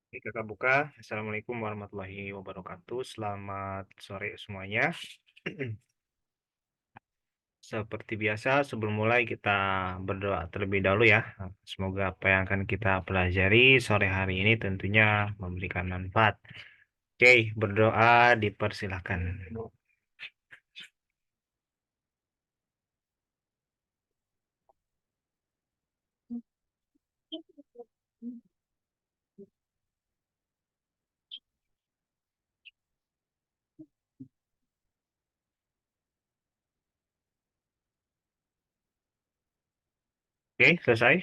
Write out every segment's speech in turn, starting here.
Oke, Kakak buka. Assalamualaikum warahmatullahi wabarakatuh. Selamat sore semuanya. Seperti biasa, sebelum mulai kita berdoa terlebih dahulu ya. Semoga apa yang akan kita pelajari sore hari ini tentunya memberikan manfaat. Oke, berdoa dipersilahkan. Oke, selesai.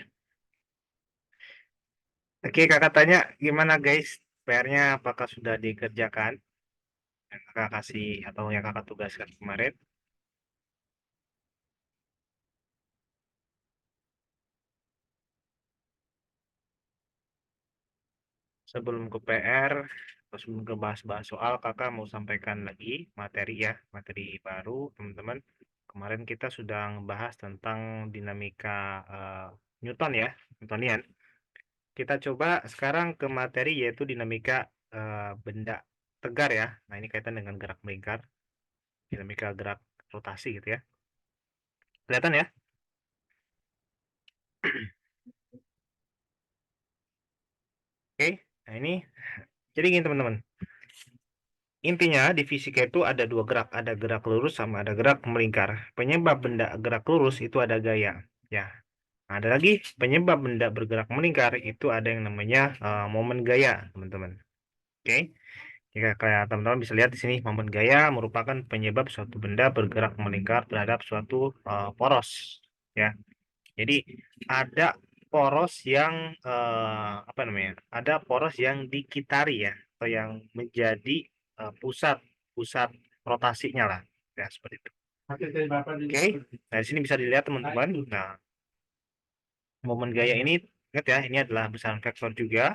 Oke, kakak tanya gimana guys? PR-nya apakah sudah dikerjakan? Yang kakak kasih atau yang kakak tugaskan kemarin? Sebelum ke PR, atau sebelum ke bahas-bahas soal, kakak mau sampaikan lagi materi ya, materi baru, teman-teman. Kemarin kita sudah membahas tentang dinamika Newton ya, Newtonian. Kita coba sekarang ke materi yaitu dinamika benda tegar ya. Nah, ini kaitan dengan gerak melingkar, dinamika gerak rotasi gitu ya. Kelihatan ya? Oke, nah ini jadi gini teman-teman. Intinya di fisika itu ada dua gerak, ada gerak lurus sama ada gerak melingkar. Penyebab benda gerak lurus itu ada gaya, ya. Nah, ada lagi penyebab benda bergerak melingkar itu ada yang namanya momen gaya, teman-teman. Oke, jika kayak teman-teman bisa lihat di sini, momen gaya merupakan penyebab suatu benda bergerak melingkar terhadap suatu poros, ya. Jadi ada poros yang apa namanya? Ada poros yang dikitari ya, atau yang menjadi pusat pusat rotasinya lah, ya seperti itu. Oke, nah di sini bisa dilihat teman-teman. Nah, momen gaya ini ingat ya, ini adalah besaran vektor juga.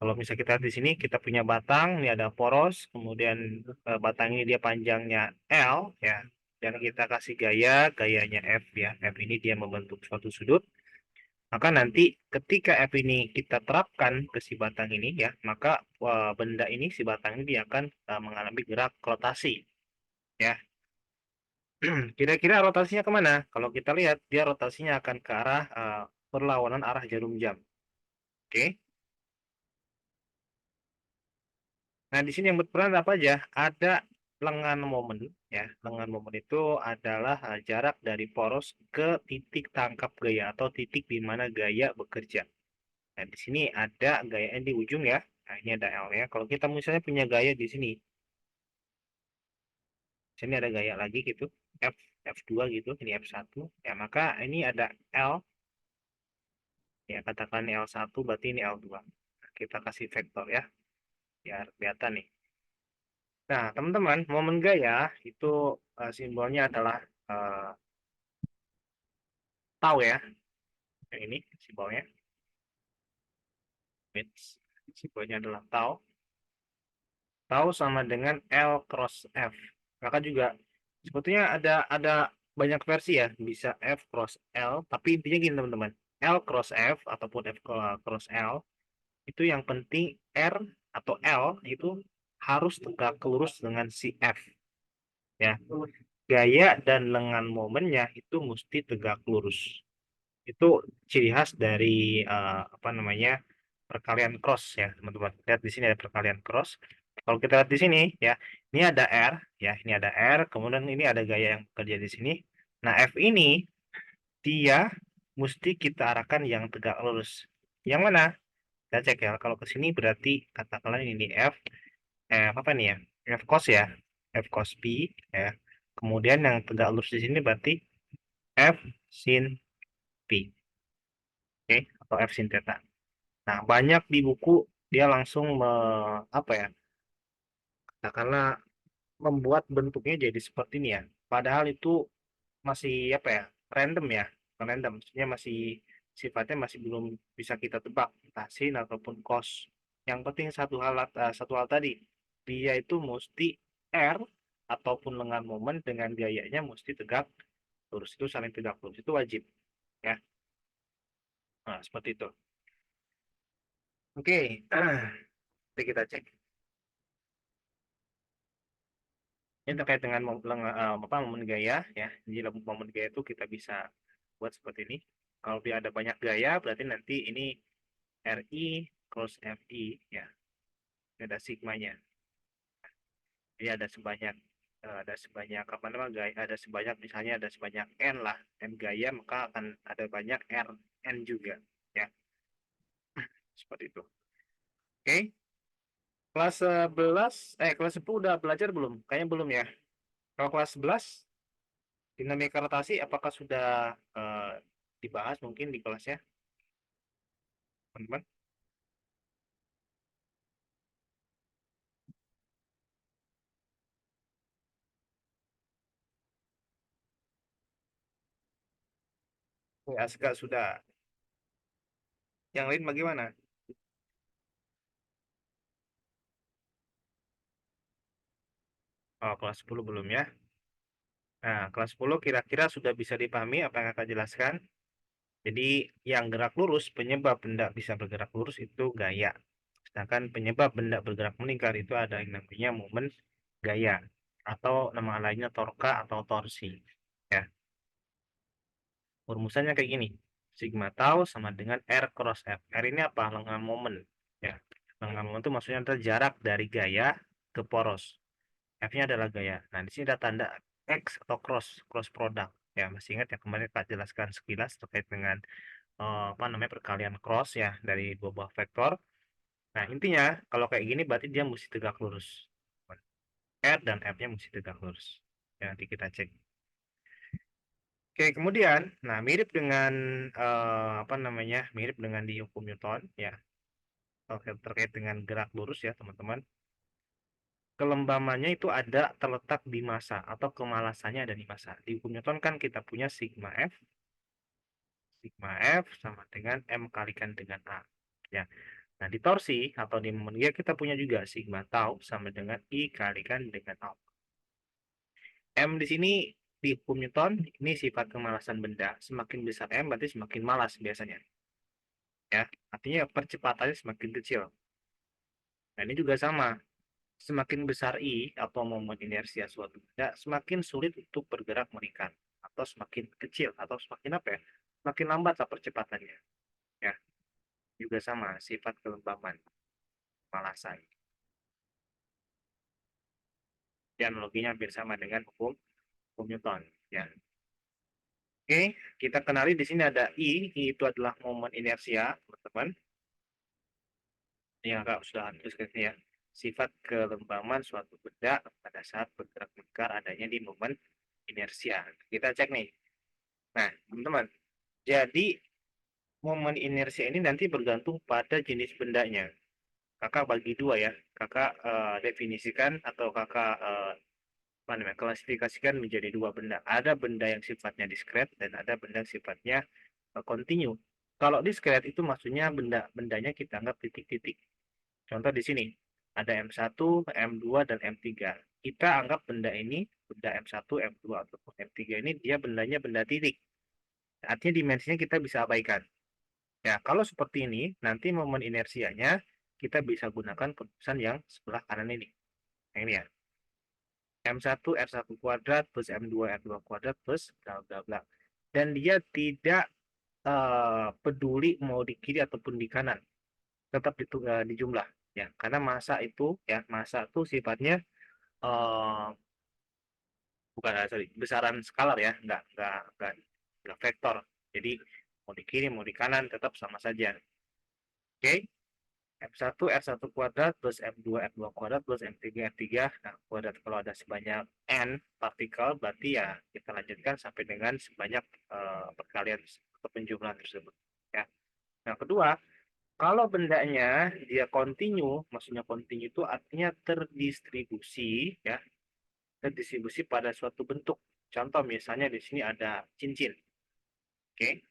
Kalau misalnya kita lihat di sini, kita punya batang, ini ada poros, kemudian batang ini dia panjangnya L ya, dan kita kasih gaya, gayanya F ya. F ini dia membentuk suatu sudut. Maka nanti ketika F ini kita terapkan ke si batang ini ya, maka benda ini si batang ini dia akan mengalami gerak rotasi ya. Kira-kira rotasinya kemana? Kalau kita lihat dia rotasinya akan ke arah perlawanan arah jarum jam. Oke. Nah di sini yang berperan apa aja? Ada lengan momen ya. Lengan momen itu adalah jarak dari poros ke titik tangkap gaya atau titik di mana gaya bekerja. Nah, di sini ada gayanya di ujung ya. Nah, ini ada L ya. Kalau kita misalnya punya gaya di sini ada gaya lagi gitu. F F2 gitu, ini F1. Ya, maka ini ada L ya, katakan L1 berarti ini L2. Nah, kita kasih vektor ya, biar kelihatan nih. Nah, teman-teman, momen gaya itu simbolnya adalah eh, tau ya. Yang ini simbolnya. Simbolnya adalah tau. Tahu sama dengan L cross F. Kakak juga sebetulnya ada banyak versi ya, bisa F cross L, tapi intinya gini teman-teman. L cross F ataupun F cross L itu yang penting R atau L itu harus tegak lurus dengan si F ya. Gaya dan lengan momennya itu mesti tegak lurus. Itu ciri khas dari apa namanya perkalian cross ya teman-teman. Lihat di sini ada perkalian cross. Kalau kita lihat di sini ya, ini ada R ya, ini ada R, kemudian ini ada gaya yang bekerja di sini. Nah, F ini dia mesti kita arahkan yang tegak lurus. Yang mana? Kita cek ya. Kalau ke sini berarti katakanlah ini F, F apa nih ya? F cos ya, F cos P ya. Kemudian yang tegak lurus di sini berarti F sin P, oke, atau F sin theta. Nah, banyak di buku dia langsung apa ya? Katakanlah membuat bentuknya jadi seperti ini ya. Padahal itu masih apa ya? Random ya. Bukan random, maksudnya masih sifatnya masih belum bisa kita tebak entah sin ataupun cos. Yang penting satu hal tadi, dia itu mesti R ataupun lengan momen dengan gayanya mesti tegak lurus, itu saling tegak lurus itu wajib ya. Nah, seperti itu. Oke. Jadi kita cek. Ini terkait dengan momen gaya ya. Jadi momen gaya itu kita bisa buat seperti ini. Kalau dia ada banyak gaya, berarti nanti ini RI cross FI ya. Ada sigmanya. Jadi ada sebanyak apa namanya gaya, ada sebanyak misalnya ada sebanyak N lah, N gaya, maka akan ada banyak R N juga ya. Seperti itu. Oke. Kelas 11 kelas 10 udah belajar belum? Kayaknya belum ya. Kalau kelas 11 dinamika rotasi apakah sudah dibahas mungkin di kelasnya, teman-teman? Ya, sudah. Yang lain bagaimana? Oh, kelas 10 belum ya. Nah, kelas 10 kira-kira sudah bisa dipahami apa yang akan jelaskan. Jadi, yang gerak lurus, penyebab benda bisa bergerak lurus itu gaya. Sedangkan penyebab benda bergerak melingkar itu ada yang namanya momen gaya. Atau nama lainnya torka atau torsi. Ya, rumusannya kayak gini. Sigma tau sama dengan R cross F. R ini apa? Lengan momen. Ya, lengan momen itu maksudnya adalah jarak dari gaya ke poros. F-nya adalah gaya. Nah, di sini ada tanda X atau cross product. Ya, masih ingat ya kemarin Pak jelaskan sekilas terkait dengan apa namanya perkalian cross ya dari dua buah vektor. Nah, intinya kalau kayak gini berarti dia mesti tegak lurus. R dan F-nya mesti tegak lurus. Ya, nanti kita cek. Oke, kemudian, nah mirip dengan apa namanya, mirip dengan di hukum Newton ya, terkait dengan gerak lurus ya teman-teman. Kelembamannya itu ada terletak di massa atau kemalasannya ada di massa. Di hukum Newton kan kita punya sigma F sama dengan M kalikan dengan A. Ya. Nah, di torsi atau di momen dia kita punya juga sigma tau sama dengan I kalikan dengan A. M di sini di hukum Newton ini sifat kemalasan benda. Semakin besar M berarti semakin malas biasanya. Ya, artinya percepatannya semakin kecil. Nah, ini juga sama. Semakin besar I atau momen inersia suatu benda, semakin sulit untuk bergerak meningkat atau semakin kecil atau semakin apa ya? Semakin lambat lah percepatannya. Ya, juga sama sifat kelembaban malasan. Dan analoginya hampir sama dengan hukum Newton. Ya. Oke, kita kenali di sini ada I. I itu adalah momen inersia, teman-teman. Yang agak sudah tuliskan ya. Sifat kelembaban suatu benda pada saat bergerak melingkar adanya di momen inersia. Kita cek nih. Nah, teman-teman, jadi momen inersia ini nanti bergantung pada jenis bendanya. Kakak bagi dua ya. Kakak definisikan atau kakak apa namanya, klasifikasikan menjadi dua benda. Ada benda yang sifatnya diskret dan ada benda yang sifatnya kontinu. Kalau diskret itu maksudnya benda-bendanya kita anggap titik-titik. Contoh di sini ada M1, M2 dan M3. Kita anggap benda ini benda M1, M2 ataupun M3 ini dia bendanya benda titik. Artinya dimensinya kita bisa abaikan. Ya, kalau seperti ini, nanti momen inersianya kita bisa gunakan perumusan yang sebelah kanan ini. Nah, ini ya. M1 R1 kuadrat plus M2 R2 kuadrat plus bla bla bla. Dan dia tidak peduli mau di kiri ataupun di kanan. Tetap di jumlah ya. Karena massa itu ya, massa itu sifatnya uh, bukan sorry, besaran skalar ya, enggak vektor. Jadi mau di kiri mau di kanan tetap sama saja. Oke. M1 R1 kuadrat plus M2 R2 kuadrat plus M3 R3 nah, kuadrat. Kalau ada sebanyak N partikel berarti ya kita lanjutkan sampai dengan sebanyak perkalian atau penjumlahan tersebut ya. Yang kedua, kalau bendanya dia kontinu, maksudnya kontinu itu artinya terdistribusi ya, terdistribusi pada suatu bentuk. Contoh misalnya di sini ada cincin. Oke.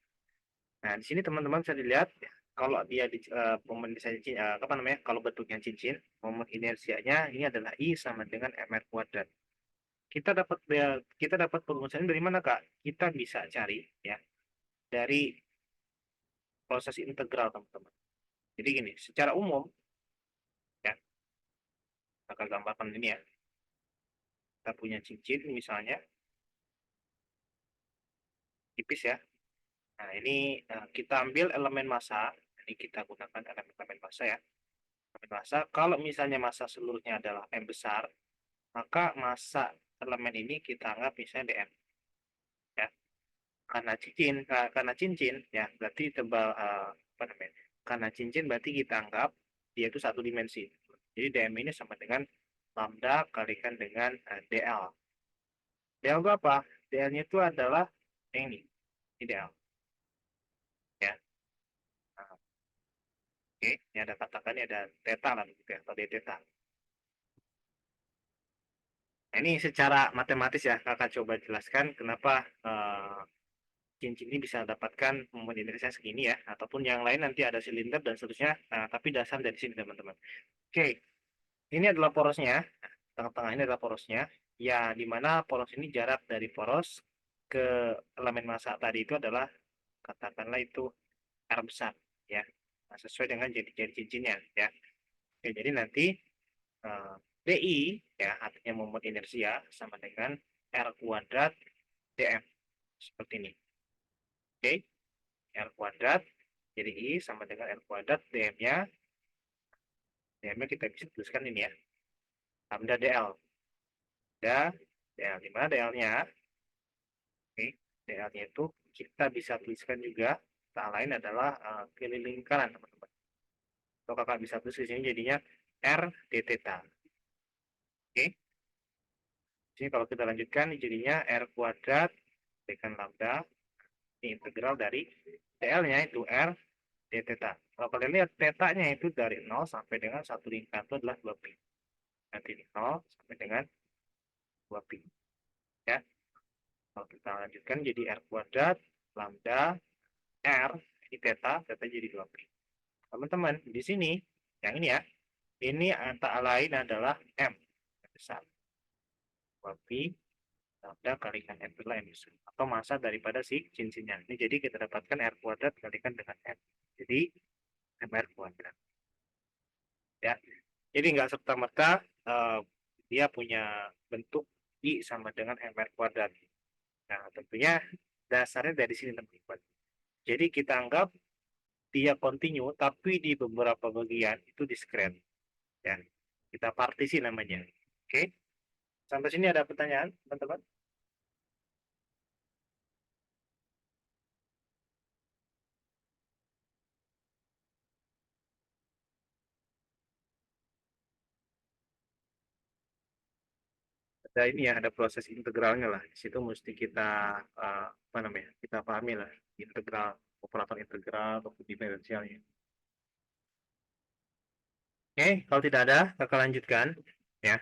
Nah, di sini teman-teman bisa dilihat ya, kalau dia di momen misalnya apa namanya? Kalau bentuknya cincin, momen inersianya ini adalah I sama dengan mr kuadrat. Kita dapat perumusannya dari mana, Kak? Kita bisa cari ya dari proses integral, teman-teman. Jadi gini, secara umum ya, kakak gambarkan ini ya. Kita punya cincin misalnya tipis ya. Nah, ini kita ambil elemen massa. Ini kita gunakan elemen massa ya. Elemen massa, kalau misalnya massa seluruhnya adalah M besar, maka massa elemen ini kita anggap misalnya dm ya. Karena cincin ya, berarti tebal apa namanya? Karena cincin berarti kita anggap dia itu satu dimensi. Jadi dm ini sama dengan lambda kalikan dengan dl. dl itu apa? dl-nya itu adalah ini dl ya. Nah, oke, ini ada katakannya ada theta lah gitu ya, atau d theta. Nah, ini secara matematis ya, kakak coba jelaskan kenapa cincin ini bisa dapatkan momen inersinya segini ya, ataupun yang lain nanti ada silinder dan seterusnya. Nah, tapi dasar dari sini teman-teman. Oke, ini adalah porosnya. Tengah-tengah ini adalah porosnya. Ya, di mana poros ini jarak dari poros ke elemen massa tadi itu adalah katakanlah itu R besar ya. Nah, sesuai dengan jari-jari cincinnya ya. Oke, jadi nanti DI ya artinya momen inersia sama dengan R kuadrat dm seperti ini. Oke, R kuadrat jadi I sama dengan R kuadrat dm-nya. dm-nya kita bisa tuliskan ini ya. Lambda dl. Lambda dl. Di mana dl-nya? Oke, dl-nya itu kita bisa tuliskan juga tak lain adalah keliling lingkaran teman-teman. Atau kakak bisa tulis di sini jadinya R d theta. Oke. Jadi kalau kita lanjutkan jadinya R kuadrat dengan lambda ini integral dari dl-nya itu R d theta. Kalau kalian lihat theta-nya itu dari 0 sampai dengan satu lingkaran itu adalah 2 pi. Nanti 0 sampai dengan 2 pi. Ya. Kalau kita lanjutkan jadi R kuadrat lambda R ini theta, theta jadi 2 pi. Teman-teman, di sini yang ini ya. Ini tak lain adalah M besar. 2 pi lambda kalikan M adalah M besar. Atau massa daripada si cincinnya. Ini jadi kita dapatkan R kuadrat kalikan dengan M. Jadi MR kuadrat. Ya. Jadi nggak serta-merta dia punya bentuk I sama dengan MR kuadrat. Nah, tentunya dasarnya dari sini teman-teman. Jadi kita anggap dia kontinu, tapi di beberapa bagian itu diskret. Ya. Kita partisi namanya. Oke. Sampai sini ada pertanyaan, teman-teman? Ada ini ya, ada proses integralnya lah. Di situ mesti kita apa namanya? Kita pahami lah integral, operator integral atau diferensialnya. Oke, kalau tidak ada, kita lanjutkan ya.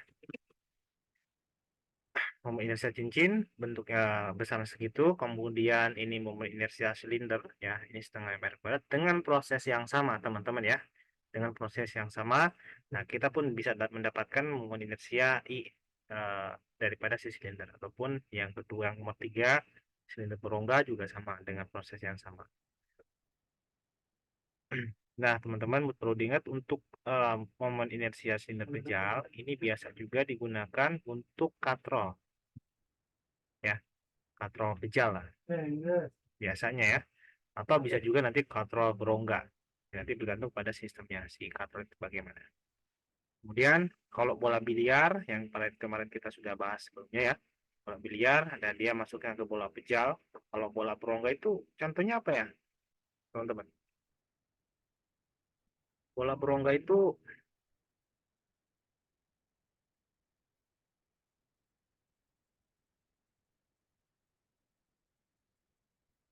Momen inersia cincin bentuknya besar segitu, kemudian ini momen inersia silinder ya, ini setengah meter kuadrat dengan proses yang sama teman-teman ya, dengan proses yang sama. Nah, kita pun bisa mendapatkan momen inersia I daripada si silinder, ataupun yang kedua yang nomor 3 silinder berongga juga sama dengan proses yang sama. Nah, teman-teman perlu diingat untuk momen inersia silinder kejal ini biasa juga digunakan untuk katrol ya, katrol kejal lah biasanya ya, atau bisa juga nanti katrol berongga, nanti bergantung pada sistemnya si katrol itu bagaimana. Kemudian kalau bola biliar yang kemarin kita sudah bahas sebelumnya ya, bola biliar dan dia masuknya ke bola pejal. Kalau bola berongga itu contohnya apa ya teman-teman? Bola berongga itu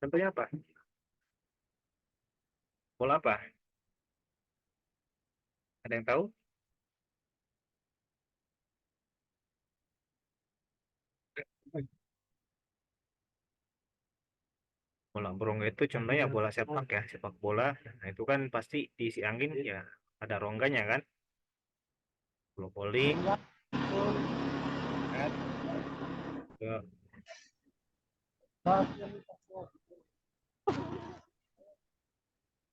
contohnya apa? Bola apa? Ada yang tahu? Bola berongga itu contohnya bola sepak ya, sepak bola. Nah, itu kan pasti diisi angin ya, ada rongganya kan. Bola bowling kan, ke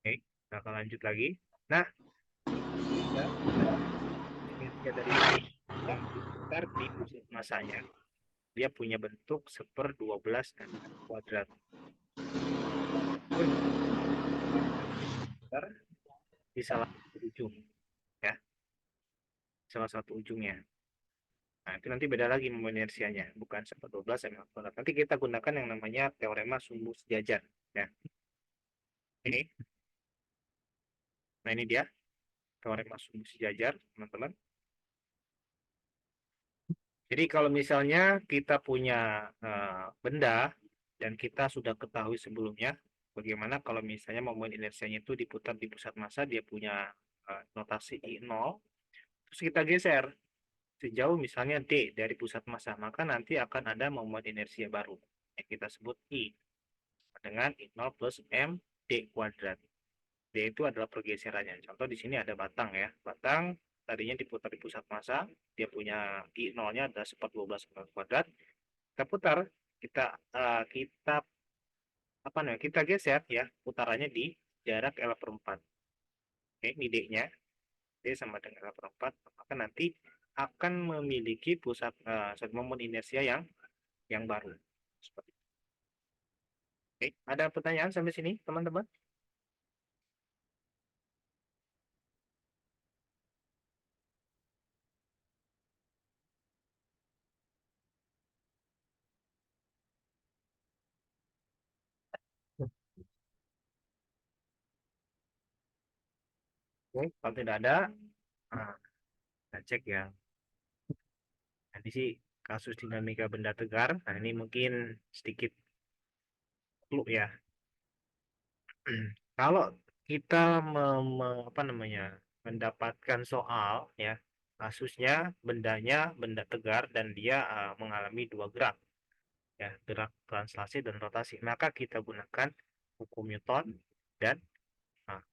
oke, kita akan lanjut lagi. Nah, ya, intinya dari ini yang diputar di pusat masanya dia punya bentuk 1/12 kuadrat. Pun diputar di salah satu ujung, ya, salah satu ujungnya. Nah, itu nanti beda lagi moment inersianya, bukan 1/12 ml kuadrat. Nanti kita gunakan yang namanya teorema sumbu sejajar, ya. Ini, nah ini dia teorema sumbu sejajar, teman-teman. Jadi kalau misalnya kita punya benda dan kita sudah ketahui sebelumnya, bagaimana kalau misalnya momen inersianya itu diputar di pusat massa, dia punya notasi I0, terus kita geser sejauh misalnya D dari pusat massa, maka nanti akan ada momen inersia baru yang kita sebut I dengan I0 plus MD kuadrat. D itu adalah pergeserannya. Contoh di sini ada batang ya. Batang tadinya diputar di pusat massa, dia punya I0-nya adalah 1/12 kuadrat. Kita putar, kita apa namanya? Kita geser ya, putarannya di jarak L/4. Oke, ini D-nya. D sama dengan L/4, maka nanti akan memiliki pusat momen inersia yang baru. Seperti itu. Oke, ada pertanyaan sampai sini, teman-teman? Oke, kalau tidak ada, nah, kita cek ya. Nah, ini sih kasus dinamika benda tegar. Nah, ini mungkin sedikit clue ya. Kalau kita apa namanya, mendapatkan soal ya, kasusnya bendanya benda tegar dan dia mengalami dua gerak ya, gerak translasi dan rotasi. Maka kita gunakan hukum Newton dan uh,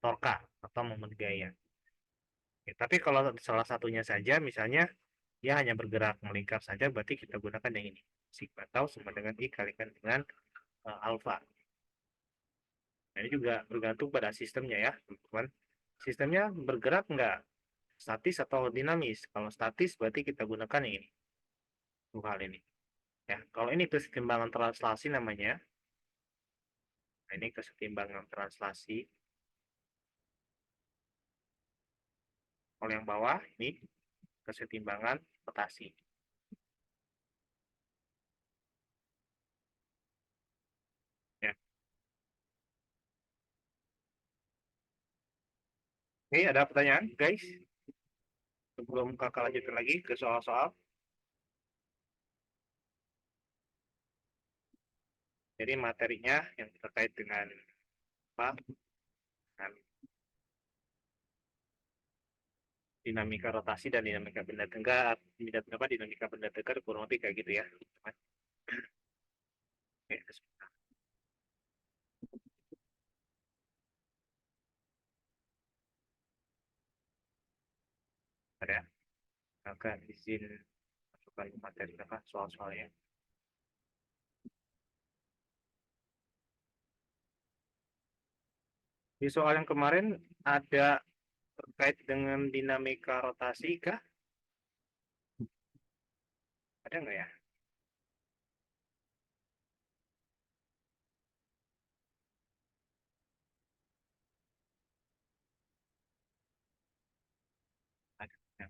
torka atau momen gaya. Ya, tapi kalau salah satunya saja, misalnya dia hanya bergerak melingkar saja, berarti kita gunakan yang ini. Sigma tau sama dengan I kalikan dengan alfa. Nah, ini juga bergantung pada sistemnya ya, teman-teman. Sistemnya bergerak nggak? Statis atau dinamis? Kalau statis berarti kita gunakan yang ini. Dua hal ini. Ya, kalau ini kesetimbangan translasi namanya. Nah, ini kesetimbangan translasi. Kalau yang bawah ini kesetimbangan rotasi. Ya. Oke, ada pertanyaan, guys? Sebelum kakak lanjutkan lagi ke soal-soal. Jadi materinya yang terkait dengan apa? Dengan dinamika rotasi dan dinamika benda tegar, dinamika benda tegar kurang lebih kayak gitu ya. Oke, sebentar ya. Kakak izin masukkan ke materi kakak soal-soalnya. Di soal yang kemarin ada terkait dengan dinamika rotasi kah? Ada nggak ya? Ada. Ya.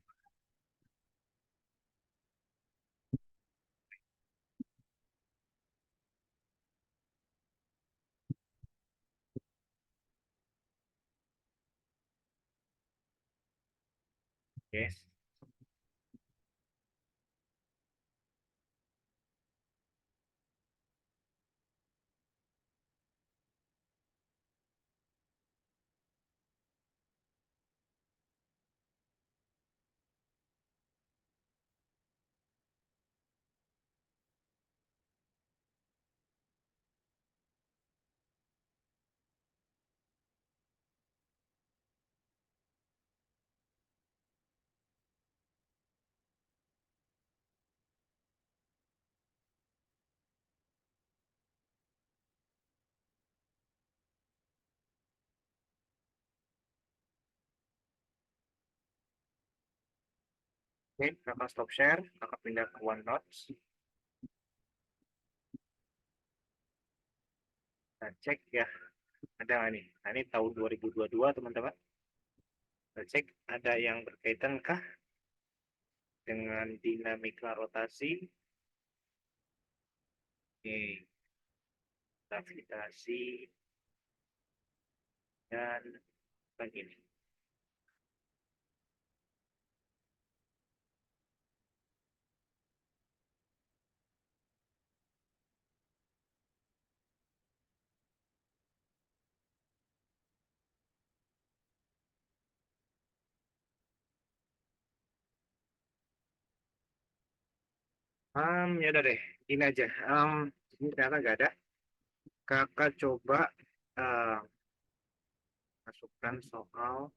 Yes. Oke, kakak stop share, kakak pindah ke OneNote. Kita cek ya, ada nggak nih? Nah, ini tahun 2022 teman-teman. Kita cek ada yang berkaitan kah dengan dinamika rotasi? Oke, gravitasi dan begini. Ya udah deh, ini aja. Ini ternyata nggak ada. Kakak coba eh, masukkan soal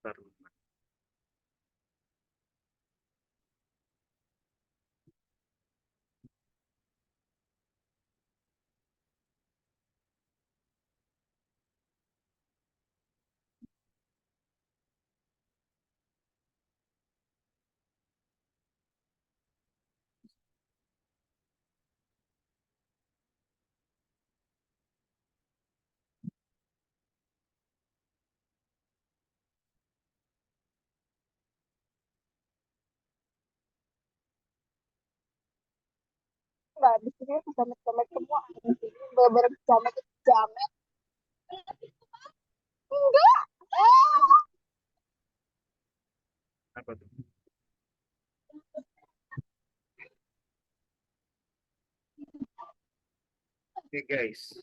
baru. Nggak di sini jamet-jamet semua di sini bener-bener jamet-jamet enggak Apa tuh? Oke guys.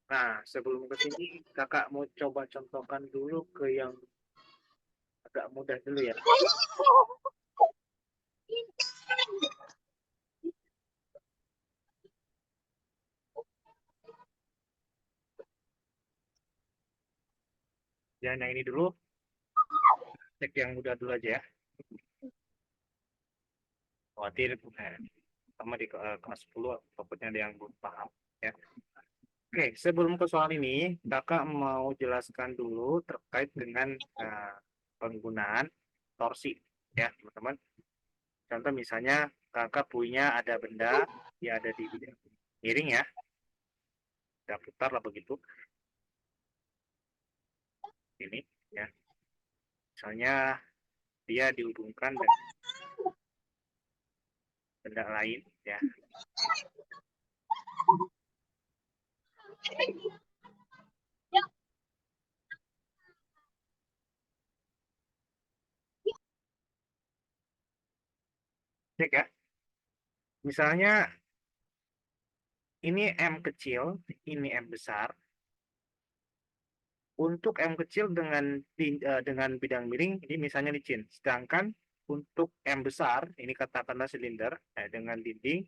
Nah, sebelum ke sini, kakak mau coba contohkan dulu ke yang agak mudah dulu ya. Ya, yang ini dulu. Cek yang mudah dulu aja ya. Khawatir, sama di kelas 10, takutnya ada yang belum paham. Ya. Oke, sebelum ke soal ini, kakak mau jelaskan dulu terkait dengan penggunaan torsi. Ya, teman-teman. Contoh misalnya, kakak punya ada benda, dia ada di bidang miring ya. Kita putar lah begitu. Ini, ya. Misalnya, dia dihubungkan dengan benda lain, ya. Cek ya. Misalnya, ini M kecil, ini M besar. Untuk M kecil dengan bidang miring, ini misalnya licin. Sedangkan untuk M besar, ini katakanlah silinder, dengan dinding,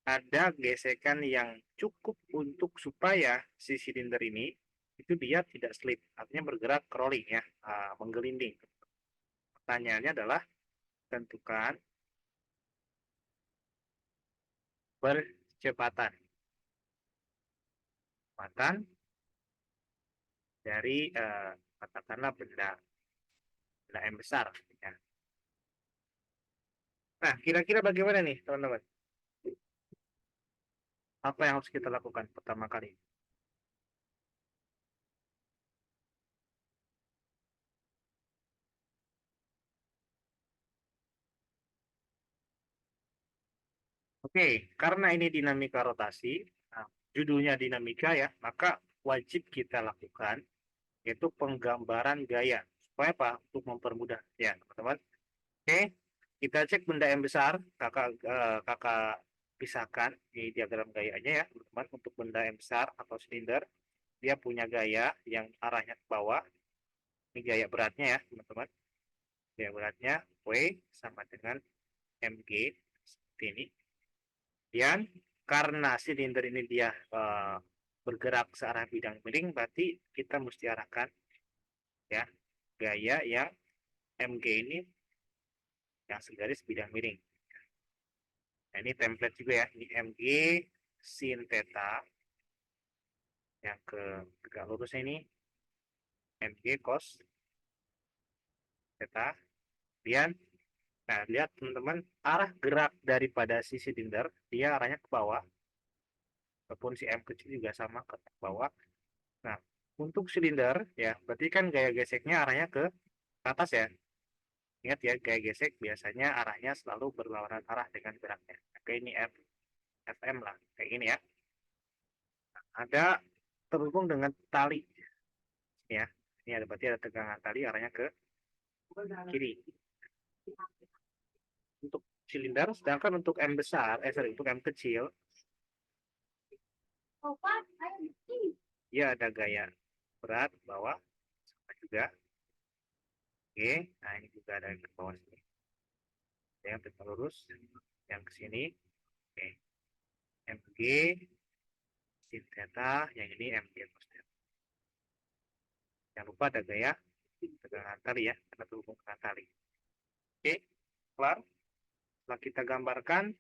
ada gesekan yang cukup untuk supaya si silinder ini, itu dia tidak slip, artinya bergerak crawling ya, menggelinding. Pertanyaannya adalah, tentukan percepatan. Kecepatan dari katakanlah benda M besar. Ya. Nah, kira-kira bagaimana nih, teman-teman? Apa yang harus kita lakukan pertama kali? Oke, karena ini dinamika rotasi, nah, judulnya dinamika ya, maka wajib kita lakukan yaitu penggambaran gaya. Supaya apa? Untuk mempermudah ya, teman-teman. Oke, kita cek benda yang besar, kakak pisahkan di diagram gayanya ya, teman-teman. Untuk benda yang besar atau silinder, dia punya gaya yang arahnya ke bawah. Ini gaya beratnya ya, teman-teman. Gaya beratnya W sama dengan mg seperti ini. Dan karena silinder ini dia bergerak searah bidang miring, berarti kita mesti arahkan ya gaya yang mg ini yang segaris bidang miring. Nah, ini template juga ya, ini mg sin theta yang ke tegak lurusnya ini mg cos theta Kemudian, nah lihat teman-teman, arah gerak daripada si silinder, dia arahnya ke bawah, ataupun si M kecil juga sama ke bawah. Nah, untuk silinder, ya, berarti kan gaya geseknya arahnya ke atas ya. Ingat ya, gaya gesek biasanya arahnya selalu berlawanan arah dengan geraknya. Kayak ini FM lah, kayak ini ya. Ada terhubung dengan tali, ya. Ini ada berarti ada tegangan tali arahnya ke kiri. Untuk silinder, sedangkan untuk M besar, sorry, untuk M kecil, dia ada gaya berat bawah sama juga. Oke, nah ini juga ada yang ke bawah sini. Ada yang tegak lurus, yang ke sini. Oke, MG, sin theta, yang ini MG cos theta. Jangan lupa ada gaya tegangan tali ya, karena terhubung dengan tali. Oke, kelar. Setelah kita gambarkan,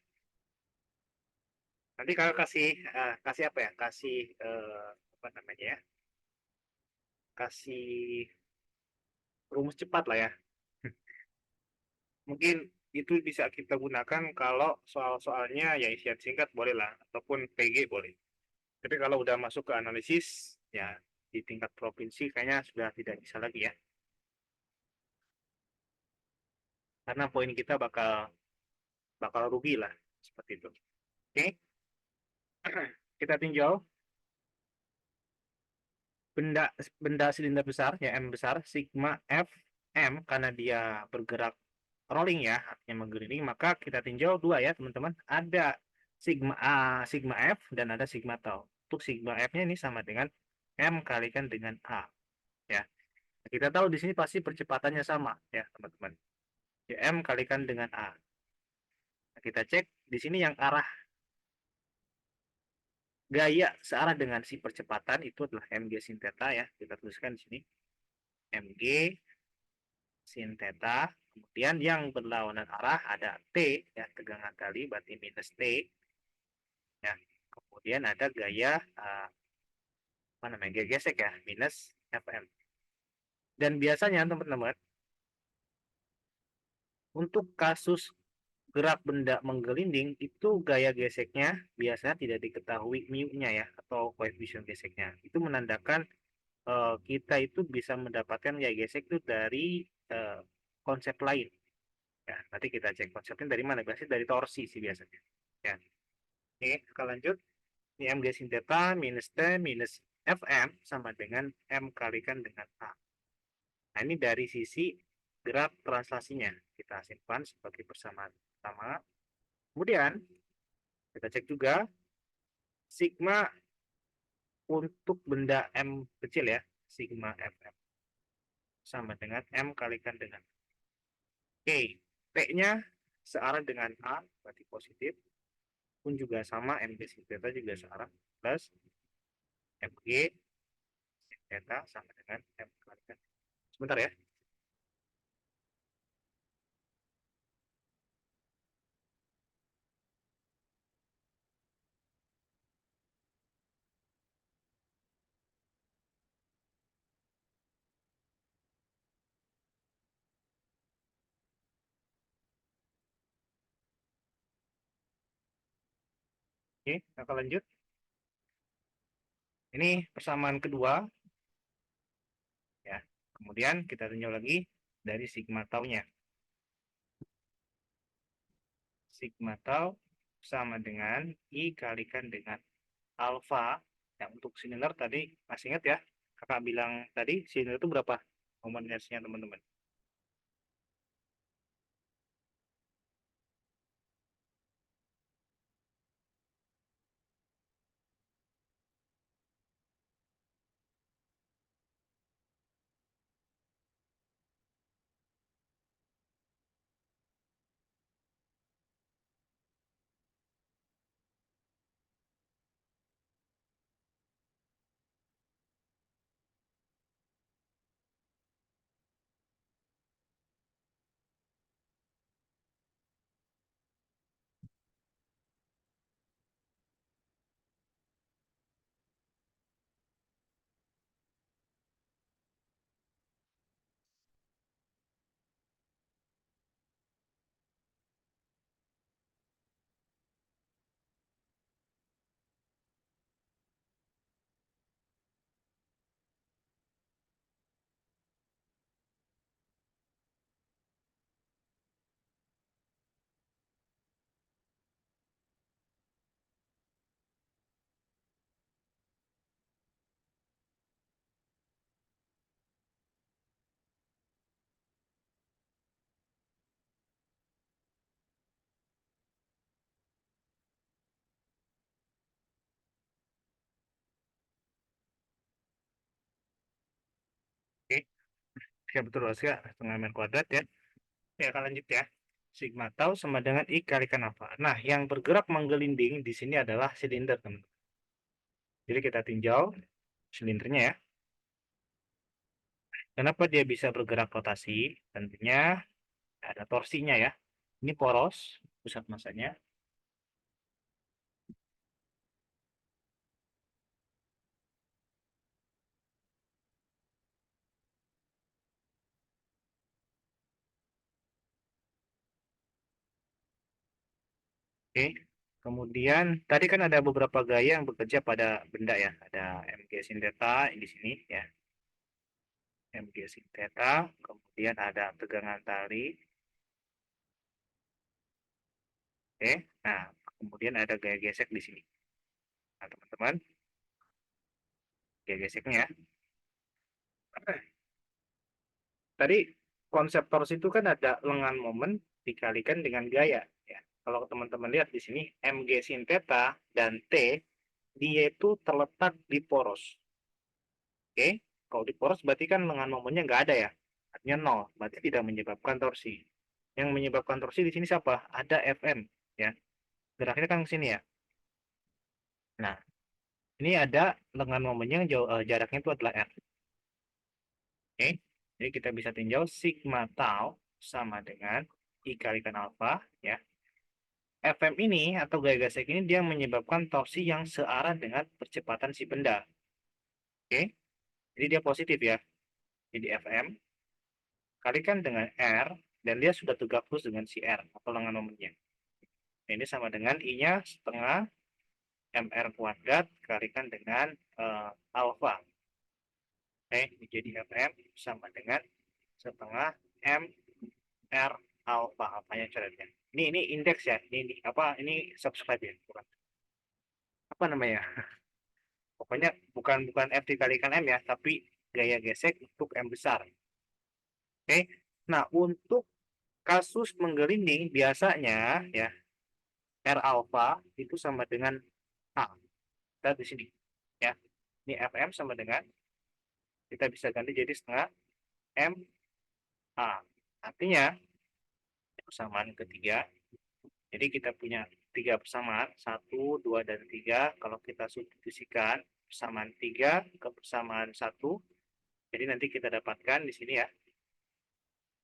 nanti kakak kasih apa ya? Kasih apa namanya ya? Kasih rumus cepat lah ya. Mungkin itu bisa kita gunakan kalau soal-soalnya ya isian singkat boleh lah, ataupun PG boleh. Tapi kalau udah masuk ke analisis, ya di tingkat provinsi kayaknya sudah tidak bisa lagi ya. Karena poin kita bakal bakal rugi lah seperti itu. Oke, kita tinjau benda benda silinder besar ya M besar sigma F M karena dia bergerak rolling ya artinya menggelinding, maka kita tinjau dua ya teman-teman, ada sigma A sigma F dan ada sigma tau. Untuk sigma F-nya ini sama dengan M kalikan dengan A ya. Kita tahu di sini pasti percepatannya sama ya teman-teman, ya, M kalikan dengan A. Nah, kita cek di sini yang arah gaya searah dengan si percepatan itu adalah mg sin theta ya, kita tuliskan di sini mg sin theta. Kemudian yang berlawanan arah ada T ya, tegangan tali berarti minus T ya. Kemudian ada gaya apa namanya, gaya gesek ya, minus Fm. Dan biasanya teman-teman untuk kasus gerak benda menggelinding itu gaya geseknya biasanya tidak diketahui mu-nya ya, atau koefisien geseknya. Itu menandakan kita itu bisa mendapatkan gaya gesek itu dari uh, konsep lain. Ya, nanti kita cek konsepnya dari mana. Biasanya dari torsi sih biasanya. Ya. Oke, kita lanjut. Ini M sin theta minus T minus Fm sama dengan M kalikan dengan A. Nah, ini dari sisi gerak translasinya. Kita simpan sebagai persamaan pertama. Kemudian, kita cek juga sigma untuk benda M kecil ya. Sigma Fm sama dengan M kalikan dengan Oke, P-nya searah dengan A, berarti positif. Pun juga sama, MG sin theta juga searah. Plus MG sin theta sama dengan M kalikan. Sebentar ya. Oke, kita lanjut. Ini persamaan kedua. Ya. Kemudian kita tinjau lagi dari sigma tau-nya. Sigma tau sama dengan I kalikan dengan alfa. Yang untuk silinder tadi, masih ingat ya? Kakak bilang tadi, silinder itu berapa momen inersinya teman-teman? Ya betul Oscar, setengah M kuadrat ya. Ya akan lanjut ya. Sigma tau sama dengan I kalikan alfa. Nah, yang bergerak menggelinding di sini adalah silinder, teman. Jadi kita tinjau silindernya ya. Kenapa dia bisa bergerak rotasi? Tentunya ada torsinya ya. Ini poros, pusat masanya. Oke. Kemudian tadi kan ada beberapa gaya yang bekerja pada benda ya. Ada mg sin theta di sini ya. Mg sin theta, kemudian ada tegangan tali. Oke. Nah, kemudian ada gaya gesek di sini. Nah, teman-teman, gaya geseknya ya. Tadi konsep torsi itu kan ada lengan momen dikalikan dengan gaya ya. Kalau teman-teman lihat di sini mg sin theta dan t, dia itu terletak di poros. Oke, kalau di poros berarti kan lengan momennya nggak ada ya, artinya nol, berarti tidak menyebabkan torsi. Yang menyebabkan torsi di sini siapa? Ada Fm ya, geraknya kan ke sini ya. Nah, ini ada lengan momennya yang jauh, jaraknya itu adalah R. Oke, jadi kita bisa tinjau sigma tau sama dengan I kalikan alfa ya. Fm ini atau gaya gesek ini dia menyebabkan torsi yang searah dengan percepatan si benda. Oke, jadi dia positif ya. Jadi Fm kalikan dengan R dan dia sudah tegak lurus dengan si R atau lengan momennya. Ini sama dengan I-nya setengah MR kuadrat kalikan dengan alfa. Oke, jadi Fm sama dengan setengah MR alfa. Alfanya coretnya. Ini indeks ya. Ini apa? Ini subscribe ya, bukan. Apa namanya? Pokoknya bukan bukan F dikalikan M ya, tapi gaya gesek untuk M besar. Oke. Nah, untuk kasus menggelinding biasanya ya R alfa itu sama dengan A. Kita di sini ya. Ini Fm sama dengan kita bisa ganti jadi setengah M A. Artinya persamaan ketiga. Jadi kita punya tiga persamaan, satu, dua, dan tiga. Kalau kita substitusikan persamaan tiga ke persamaan satu, jadi nanti kita dapatkan di sini ya,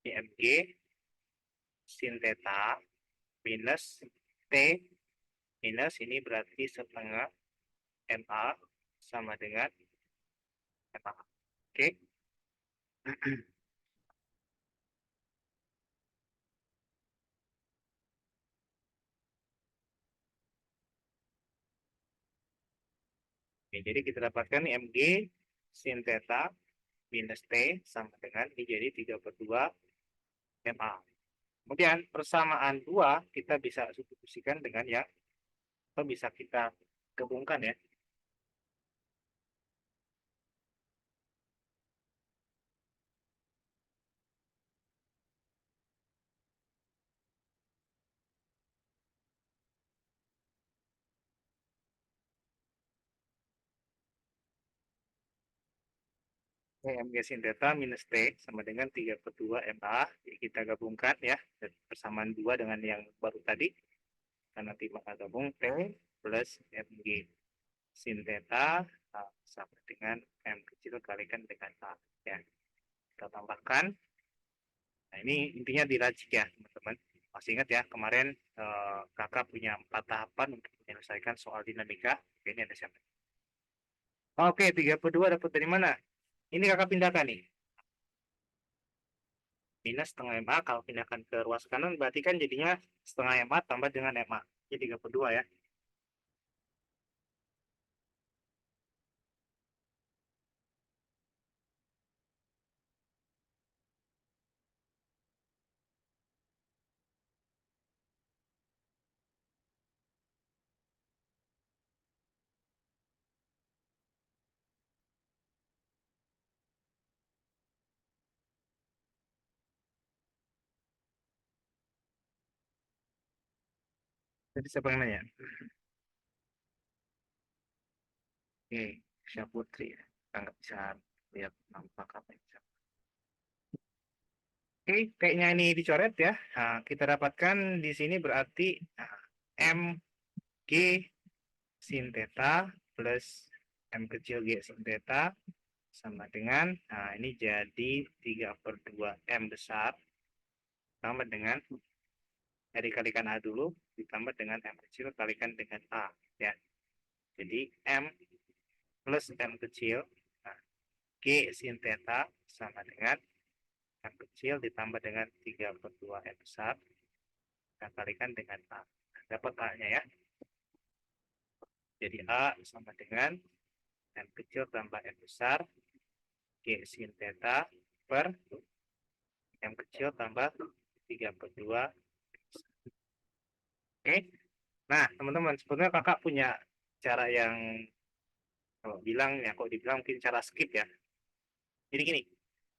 IMG sin theta minus T minus ini berarti setengah MA sama dengan MA. Oke. Oke, jadi kita dapatkan MG sin theta minus T sama dengan ini jadi 3/2 MA. Kemudian persamaan 2 kita bisa substitusikan dengan yang atau bisa kita gabungkan ya. MG sin theta minus T sama dengan 3/2 MA. Jadi kita gabungkan ya. Persamaan 2 dengan yang baru tadi. Kita nanti bakal gabung T plus MG sin theta sama dengan M kecil kalikan dengan A. Ya. Kita tambahkan. Nah, ini intinya diracik ya, teman-teman. Masih ingat ya, kemarin kakak punya 4 tahapan untuk menyelesaikan soal dinamika. Oke, ini ada siapa? Oke, 3/2 dapat dari mana? Ini kakak pindahkan nih. Minus setengah MA, kalau pindahkan ke ruas kanan berarti kan jadinya setengah MA tambah dengan MA. Jadi 3/2 ya. Jadi siapa yang nanya? Oke, Syah Putri. Kita nggak bisa lihat nampak apa yang Oke, kayaknya ini dicoret ya. Nah, kita dapatkan di sini berarti M G sin theta plus M kecil G sin theta sama dengan, nah ini jadi 3/2 M besar tambah dengan, dikalikan A dulu, ditambah dengan M kecil kalikan dengan A. Ya. Jadi M plus M kecil, nah, G sin theta sama dengan M kecil ditambah dengan 3/2 M besar, kita kalikan dengan A. Dapat A-nya ya. Jadi A sama dengan M kecil tambah M besar, G sin theta per M kecil tambah 3/2. Oke. Nah, teman-teman, sebetulnya kakak punya cara yang, kalau bilang ya, kalau dibilang mungkin cara skip ya. Jadi gini,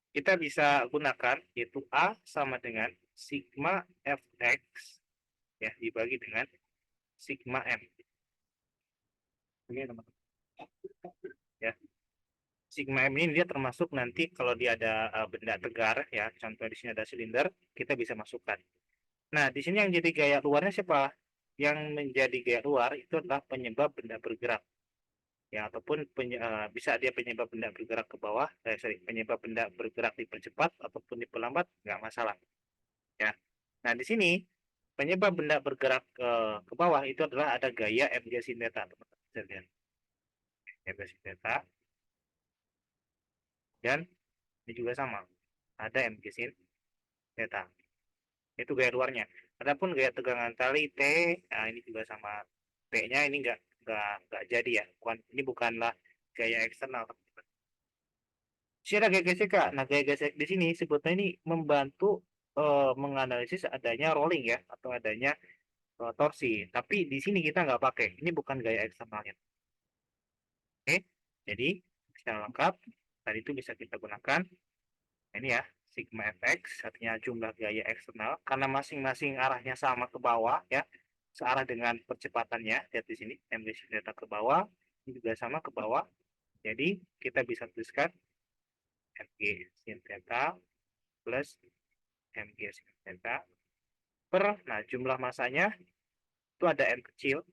kita bisa gunakan yaitu A sama dengan sigma fx ya dibagi dengan sigma m. Oke, teman-teman. Ya. Sigma m ini dia termasuk nanti kalau dia ada benda tegar ya, contoh di sini ada silinder, kita bisa masukkan. Nah, di sini yang jadi gaya luarnya siapa? Yang menjadi gaya luar itu adalah penyebab benda bergerak. Ya, ataupun bisa dia penyebab benda bergerak ke bawah, penyebab benda bergerak dipercepat ataupun diperlambat, nggak masalah. Ya. Nah, di sini penyebab benda bergerak ke bawah itu adalah ada gaya mg sin theta, teman-teman. Bisa lihat. Mg sin theta, dan ini juga sama. Ada mg sin theta. Itu gaya luarnya. Adapun gaya tegangan tali T, nah ini juga sama. T-nya ini nggak jadi ya. Ini bukanlah gaya eksternal. Sih ada gaya gesek Kak. Nah, gaya gesek di sini sebetulnya ini membantu menganalisis adanya rolling ya, atau adanya torsi. Tapi di sini kita nggak pakai. Ini bukan gaya eksternalnya. Oke, jadi secara lengkap tadi itu bisa kita gunakan. Ini ya, sigma fx artinya jumlah gaya eksternal karena masing-masing arahnya sama ke bawah ya, searah dengan percepatannya. Lihat di sini, mg sin theta ke bawah, ini juga sama ke bawah. Jadi kita bisa tuliskan mg sin theta plus mg sin theta per, nah jumlah masanya itu ada M kecil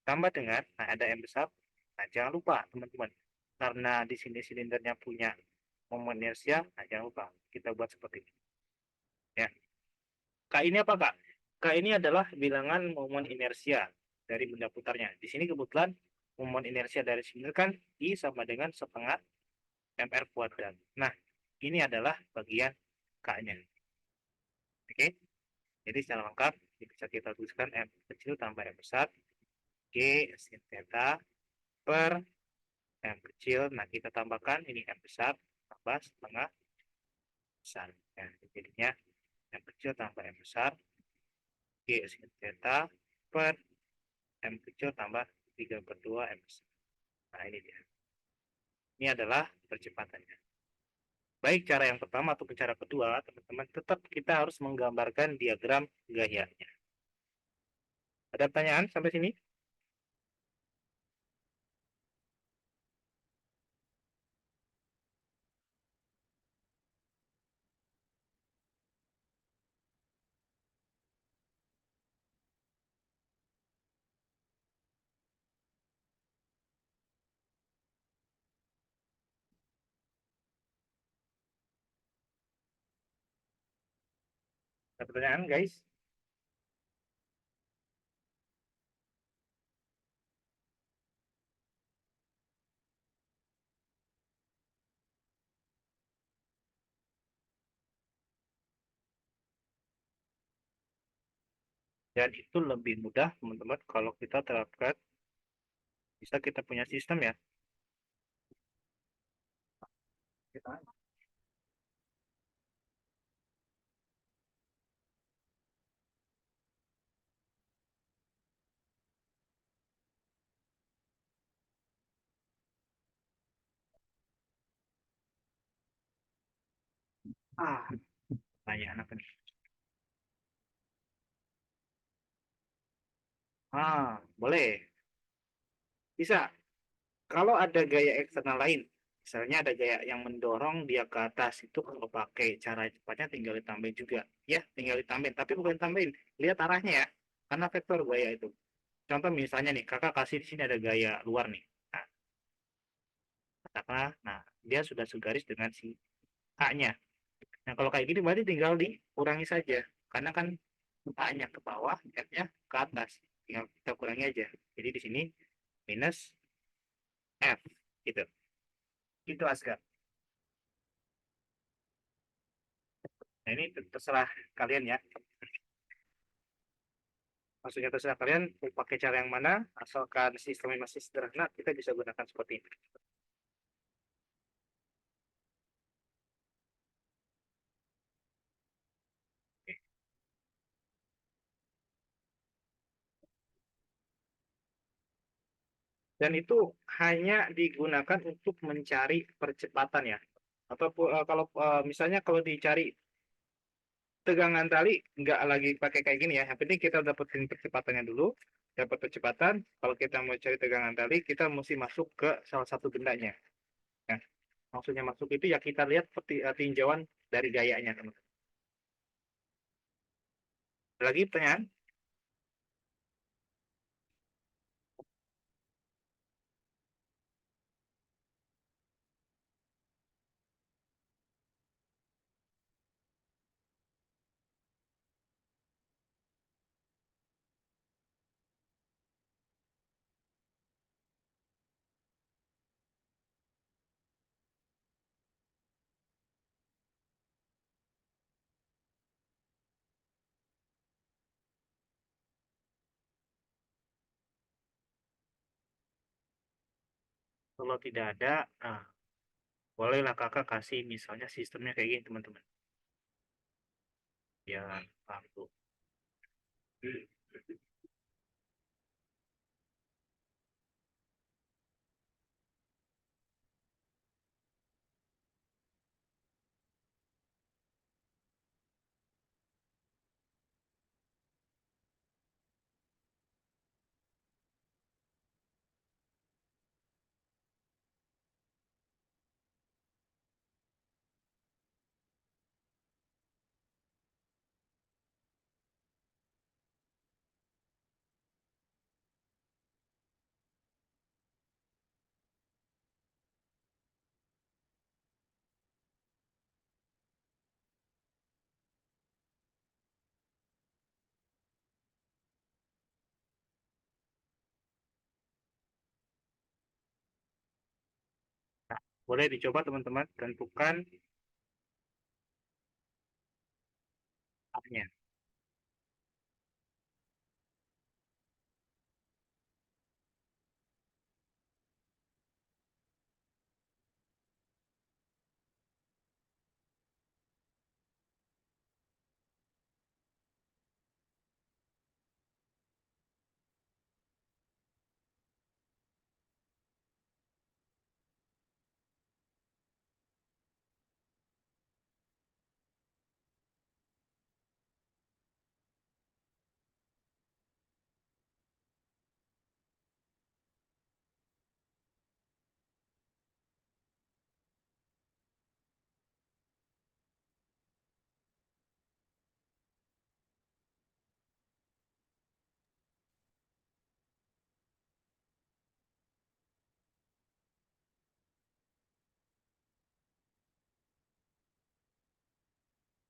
tambah dengan, nah ada M besar. Nah jangan lupa teman-teman, karena di sini silindernya punya momen inersia, nah jangan lupa kita buat seperti ini ya. K ini apa Kak? K ini adalah bilangan momen inersia dari benda putarnya. Di sini kebetulan momen inersia dari silinder kan I sama dengan setengah mr kuadrat. Nah ini adalah bagian K-nya. Oke, jadi secara lengkap bisa kita tuliskan M kecil tambah M besar G sin theta per M kecil. Nah, kita tambahkan ini M besar tambah setengah besar. Ya, jadinya M kecil tambah M besar G sin theta per M kecil tambah 3/2 M besar. Nah, ini dia. Ini adalah percepatannya. Baik cara yang pertama atau cara kedua, teman-teman, tetap kita harus menggambarkan diagram gayanya. Ada pertanyaan sampai sini? Ada pertanyaan, guys? Dan itu lebih mudah, teman-teman, kalau kita terapkan, bisa kita punya sistem ya. Ah, pertanyaan apa nih? Boleh. Bisa. Kalau ada gaya eksternal lain, Misalnya ada gaya yang mendorong dia ke atas, itu kalau pakai cara cepatnya tinggal ditambahin juga. Ya, tinggal ditambahin, tapi bukan tambahin. Lihat arahnya ya, karena vektor gaya itu. Contoh misalnya nih, kakak kasih di sini ada gaya luar nih. Nah, katakanlah, nah dia sudah segaris dengan si A-nya. Nah, kalau kayak gini berarti tinggal dikurangi saja. Karena kan A-nya ke bawah, F-nya ke atas. Tinggal kita kurangi aja. Jadi di sini minus F, gitu. Itu Asgar. Nah, ini terserah kalian ya. Maksudnya terserah kalian mau pakai cara yang mana, asalkan sistemnya masih sederhana, kita bisa gunakan seperti ini. Dan itu hanya digunakan untuk mencari percepatan ya. Atau kalau misalnya kalau dicari tegangan tali, nggak lagi pakai kayak gini ya. Yang penting kita dapetin percepatannya dulu. Dapat percepatan, kalau kita mau cari tegangan tali, kita mesti masuk ke salah satu bendanya. Ya. Maksudnya masuk itu ya kita lihat tinjauan dari gayanya, teman. Lagi pertanyaan? Kalau tidak ada, nah, bolehlah kakak kasih misalnya sistemnya kayak gini, teman-teman. Ya, paham tuh. Nah, boleh dicoba teman-teman, tentukan A-nya.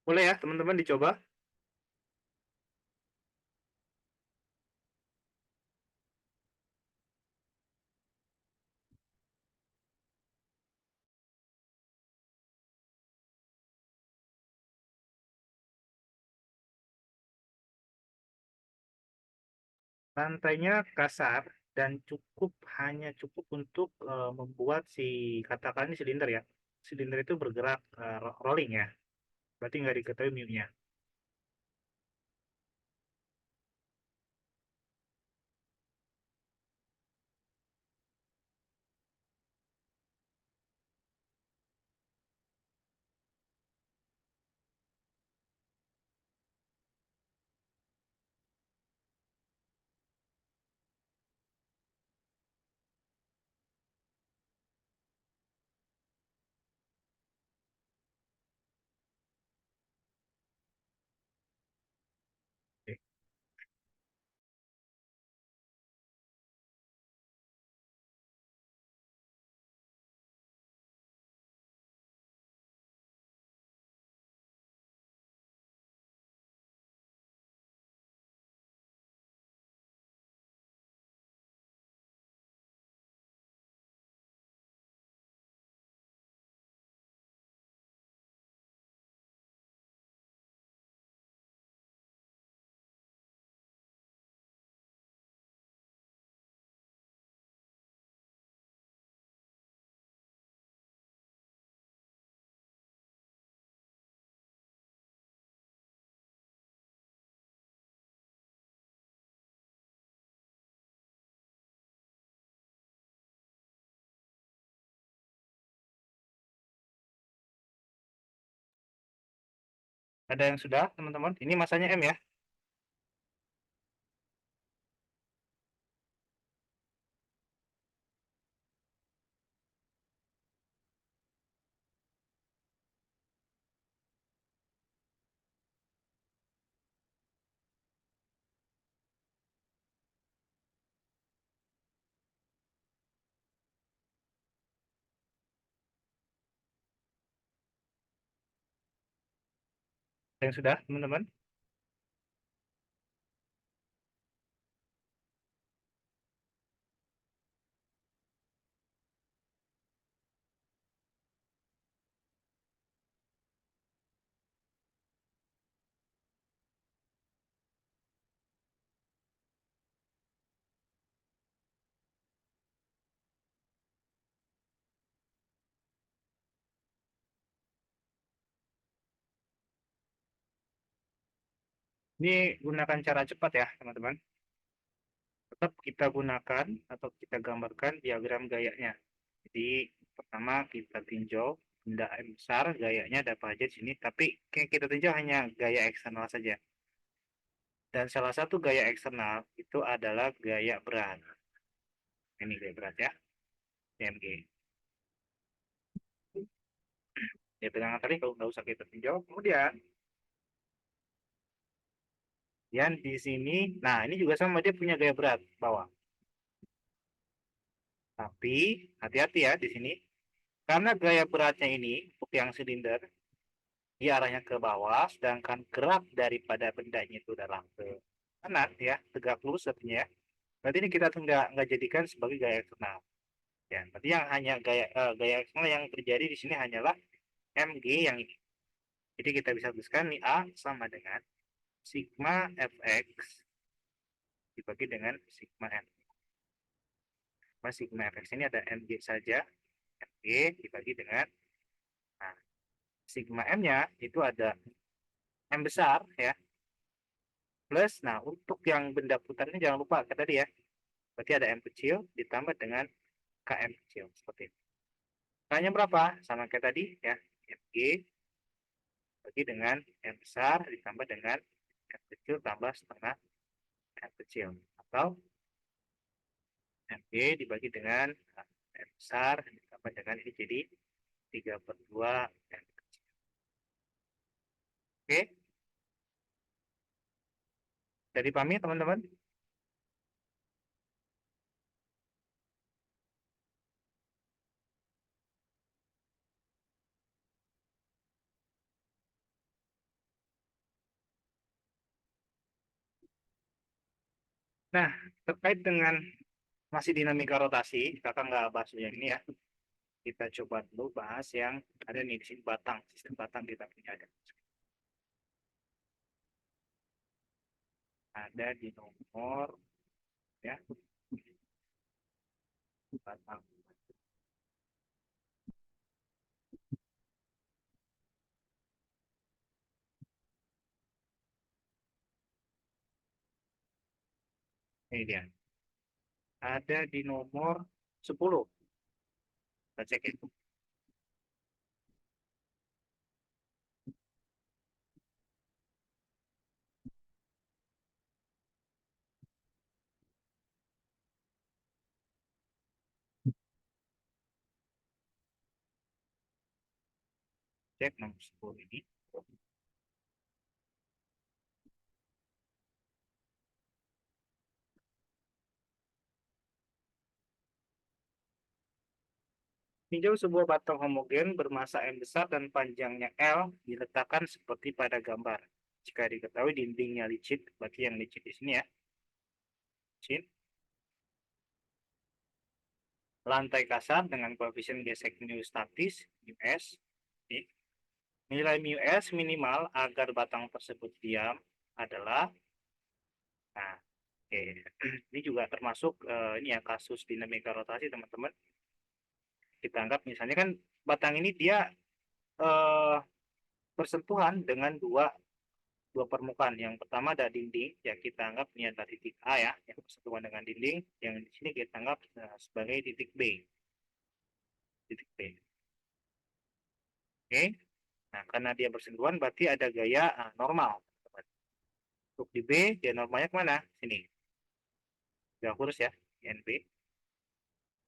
Boleh ya teman-teman dicoba. Rantainya kasar dan hanya cukup untuk membuat si katakan ini silinder ya. Silinder itu bergerak rolling ya. Berarti nggak diketahui mu-nya. Ada yang sudah, teman-teman? Ini masanya M ya. Ada yang sudah, teman-teman? Ini gunakan cara cepat ya, teman-teman. Tetap kita gunakan atau kita gambarkan diagram gayanya. Jadi pertama kita tinjau benda M besar, gayanya ada apa aja di sini. Tapi yang kita tinjau hanya gaya eksternal saja. Dan salah satu gaya eksternal itu adalah gaya berat. Ini gaya berat ya, DMG. Ya pegangan tadi kalau nggak usah kita tinjau. Kemudian di sini, nah ini juga sama dia punya gaya berat bawah. Tapi hati-hati ya di sini. Karena gaya beratnya ini untuk yang silinder, dia arahnya ke bawah, sedangkan gerak daripada bendanya itu adalah ke kanan ya, tegak lurus artinya ya. Berarti ini kita nggak jadikan sebagai gaya eksternal. Ya, berarti yang hanya gaya eksternal yang terjadi di sini hanyalah MG yang ini. Jadi kita bisa tuliskan nih A sama dengan sigma fx dibagi dengan sigma m. Sigma fx ini ada mg saja, mg dibagi dengan, nah, sigma m-nya itu ada m besar ya, plus, nah untuk yang benda putar ini jangan lupa kata tadi ya, berarti ada m kecil ditambah dengan km kecil seperti itu. K-nya berapa? Sama kayak tadi ya, mg bagi dengan m besar ditambah dengan m kecil tambah setengah m kecil, atau mg dibagi dengan m besar ditambah dengan ini jadi 3/2 m kecil. Oke, jadi pahami teman-teman? Nah, terkait dengan masih dinamika rotasi, kakak nggak bahas yang ini ya. Kita coba dulu bahas yang ada nih di sini batang, sistem batang kita punya ada. Ada di nomor ya batang. Ini dia. Ada di nomor 10. Kita cek itu. Cek nomor 10 ini. Tinjau sebuah batang homogen bermasa M besar dan panjangnya L diletakkan seperti pada gambar. Jika diketahui dindingnya licin, berarti yang licin di sini ya. Licin. Lantai kasar dengan koefisien gesek mu statis, µs. Nilai µs minimal agar batang tersebut diam adalah, nah, oke. Ini juga termasuk ini ya kasus dinamika rotasi teman-teman. Kita anggap misalnya kan batang ini dia eh, bersentuhan dengan dua dua permukaan. Yang pertama ada dinding, ya kita anggap ini adalah titik A ya, yang bersentuhan dengan dinding. Yang di sini kita anggap sebagai titik B. Titik B. Oke. Nah, karena dia bersentuhan berarti ada gaya normal. Untuk di B, dia normalnya kemana? Sini. Gak kurus ya, NB.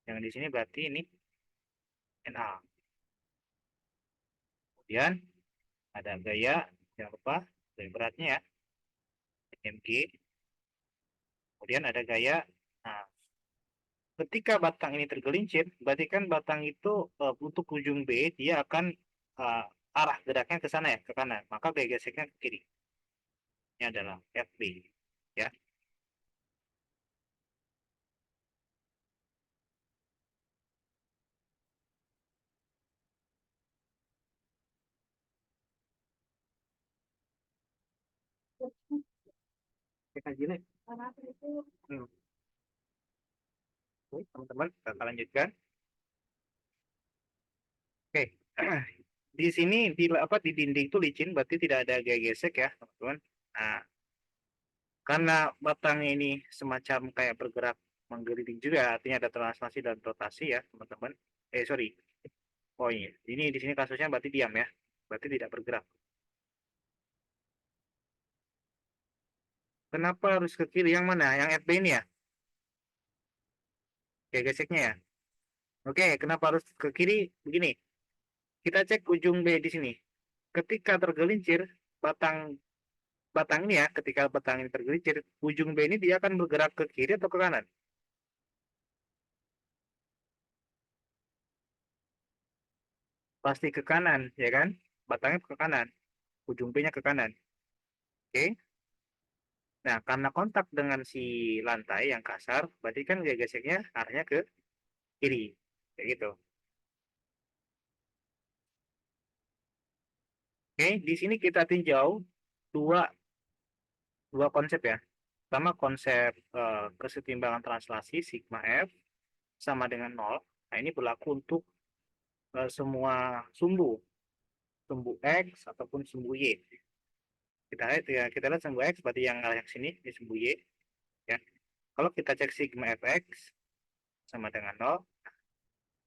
Yang di sini berarti ini NA. Kemudian ada gaya, jangan lupa, gaya beratnya ya, MG. Kemudian ada gaya, nah, ketika batang ini tergelincir, berarti kan batang itu untuk ujung B, dia akan arah geraknya ke sana ya, ke kanan. Maka gaya geseknya ke kiri. Ini adalah FB. Ya. Kita jelek. Oke, teman-teman, kita lanjutkan. Oke. Di sini di dinding itu licin, berarti tidak ada gaya gesek ya, teman-teman. Nah, karena batang ini semacam kayak bergerak menggelinding juga, artinya ada translasi dan rotasi ya, teman-teman. Sorry. Oh iya, ini di sini kasusnya berarti diam ya, berarti tidak bergerak. Kenapa harus ke kiri? Yang mana? Yang FB ini ya? Gaya geseknya ya? Oke, kenapa harus ke kiri? Begini, kita cek ujung B di sini. Ketika tergelincir, batang batang ini ya, ketika batang ini tergelincir, ujung B ini dia akan bergerak ke kiri atau ke kanan? Pasti ke kanan, ya kan? Batangnya ke kanan, ujung B-nya ke kanan. Oke. Nah, karena kontak dengan si lantai yang kasar, berarti kan gaya geseknya arahnya ke kiri. Kayak gitu. Oke, di sini kita tinjau dua dua konsep ya. Pertama konsep kesetimbangan translasi sigma F sama dengan nol. Nah, ini berlaku untuk semua sumbu, sumbu X ataupun sumbu Y. Kita lihat sumbu X berarti yang arah yang sini, ini sumbu Y. Ya. Kalau kita cek sigma Fx sama dengan nol,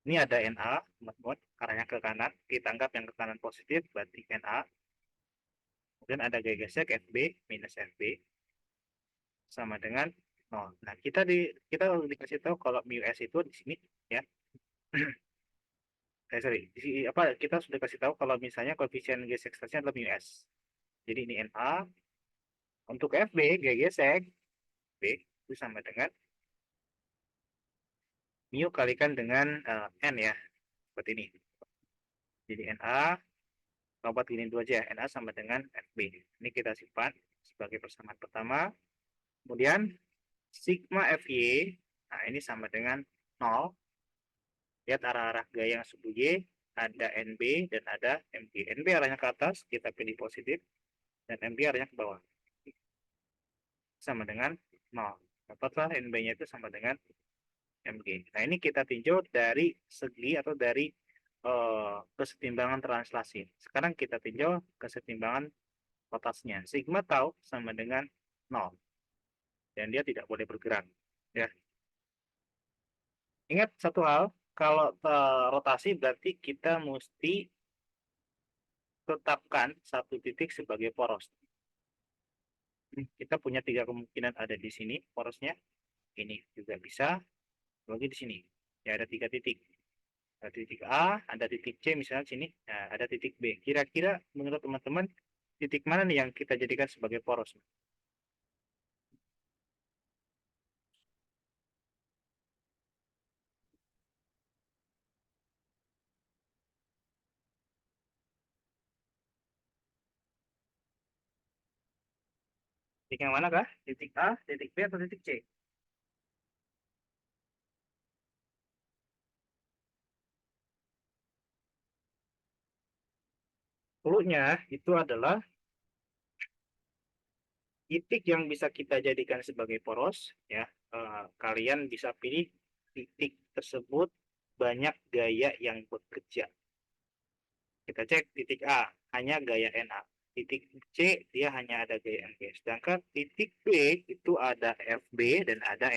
ini ada NA, teman-teman, arahnya ke kanan, kita anggap yang ke kanan positif, berarti NA. Kemudian ada gaya gesek FB minus FB sama dengan nol. Nah, kita dikasih tahu kalau mu S itu di sini ya. Sorry, kita sudah kasih tahu kalau misalnya koefisien gesek stresnya adalah mu S. Jadi ini NA. Untuk FB, gaya gesek B itu sama dengan mu kalikan dengan N ya. Seperti ini. Jadi NA, buat ini dulu aja, NA sama dengan FB. Ini kita simpan sebagai persamaan pertama. Kemudian sigma FY, nah ini sama dengan 0. Lihat arah-arah gaya yang sumbu Y, ada NB dan ada MG. NB arahnya ke atas, kita pilih positif, dan MG arahnya ke bawah. Sama dengan 0. Dapatlah NB-nya itu sama dengan MG. Nah, ini kita tinjau dari segi atau dari kesetimbangan translasi. Sekarang kita tinjau kesetimbangan rotasnya. Sigma tau sama dengan 0. Dan dia tidak boleh bergerak. Ya. Ingat satu hal, kalau rotasi berarti kita mesti tetapkan satu titik sebagai poros. Kita punya 3 kemungkinan ada di sini porosnya. Ini juga bisa, lagi di sini. Ya, ada 3 titik. Ada titik A, ada titik C misalnya sini, nah, ada titik B. Kira-kira menurut teman-teman titik mana nih yang kita jadikan sebagai poros? Titik yang mana kah? Titik A, titik B, atau titik C? Clue-nya itu adalah titik yang bisa kita jadikan sebagai poros. Ya, kalian bisa pilih titik tersebut banyak gaya yang bekerja. Kita cek titik A hanya gaya NA. Titik C dia hanya ada gaya NG. Sedangkan titik B itu ada FB dan ada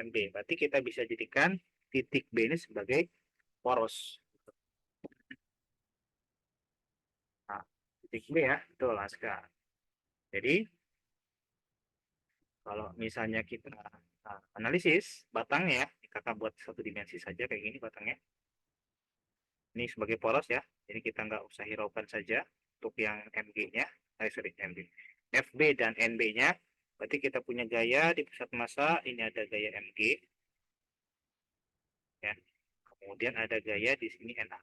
NB. Berarti kita bisa jadikan titik B ini sebagai poros. titik B ya, betul Aska. Jadi kalau misalnya kita analisis batangnya, kakak buat satu dimensi saja kayak gini batangnya. Ini sebagai poros ya, jadi kita nggak usah hiraukan saja untuk yang MG-nya, sorry MG, FB dan NB-nya. Berarti kita punya gaya di pusat massa, ini ada gaya MG, ya. Kemudian ada gaya di sini NA.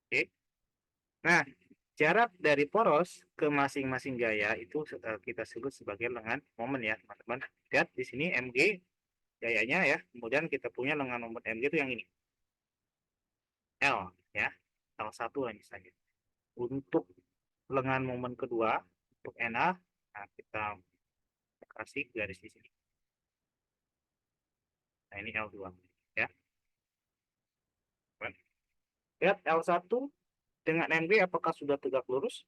Oke. Nah, jarak dari poros ke masing-masing gaya itu kita sebut sebagai lengan momen ya, teman-teman. Lihat di sini MG gayanya ya, kemudian kita punya lengan momen MG itu yang ini. L ya, L1 lah misalnya. Untuk lengan momen kedua, untuk NA, nah kita kasih garis di sini. Nah ini L2 ya. Lihat L1 dengan MG apakah sudah tegak lurus?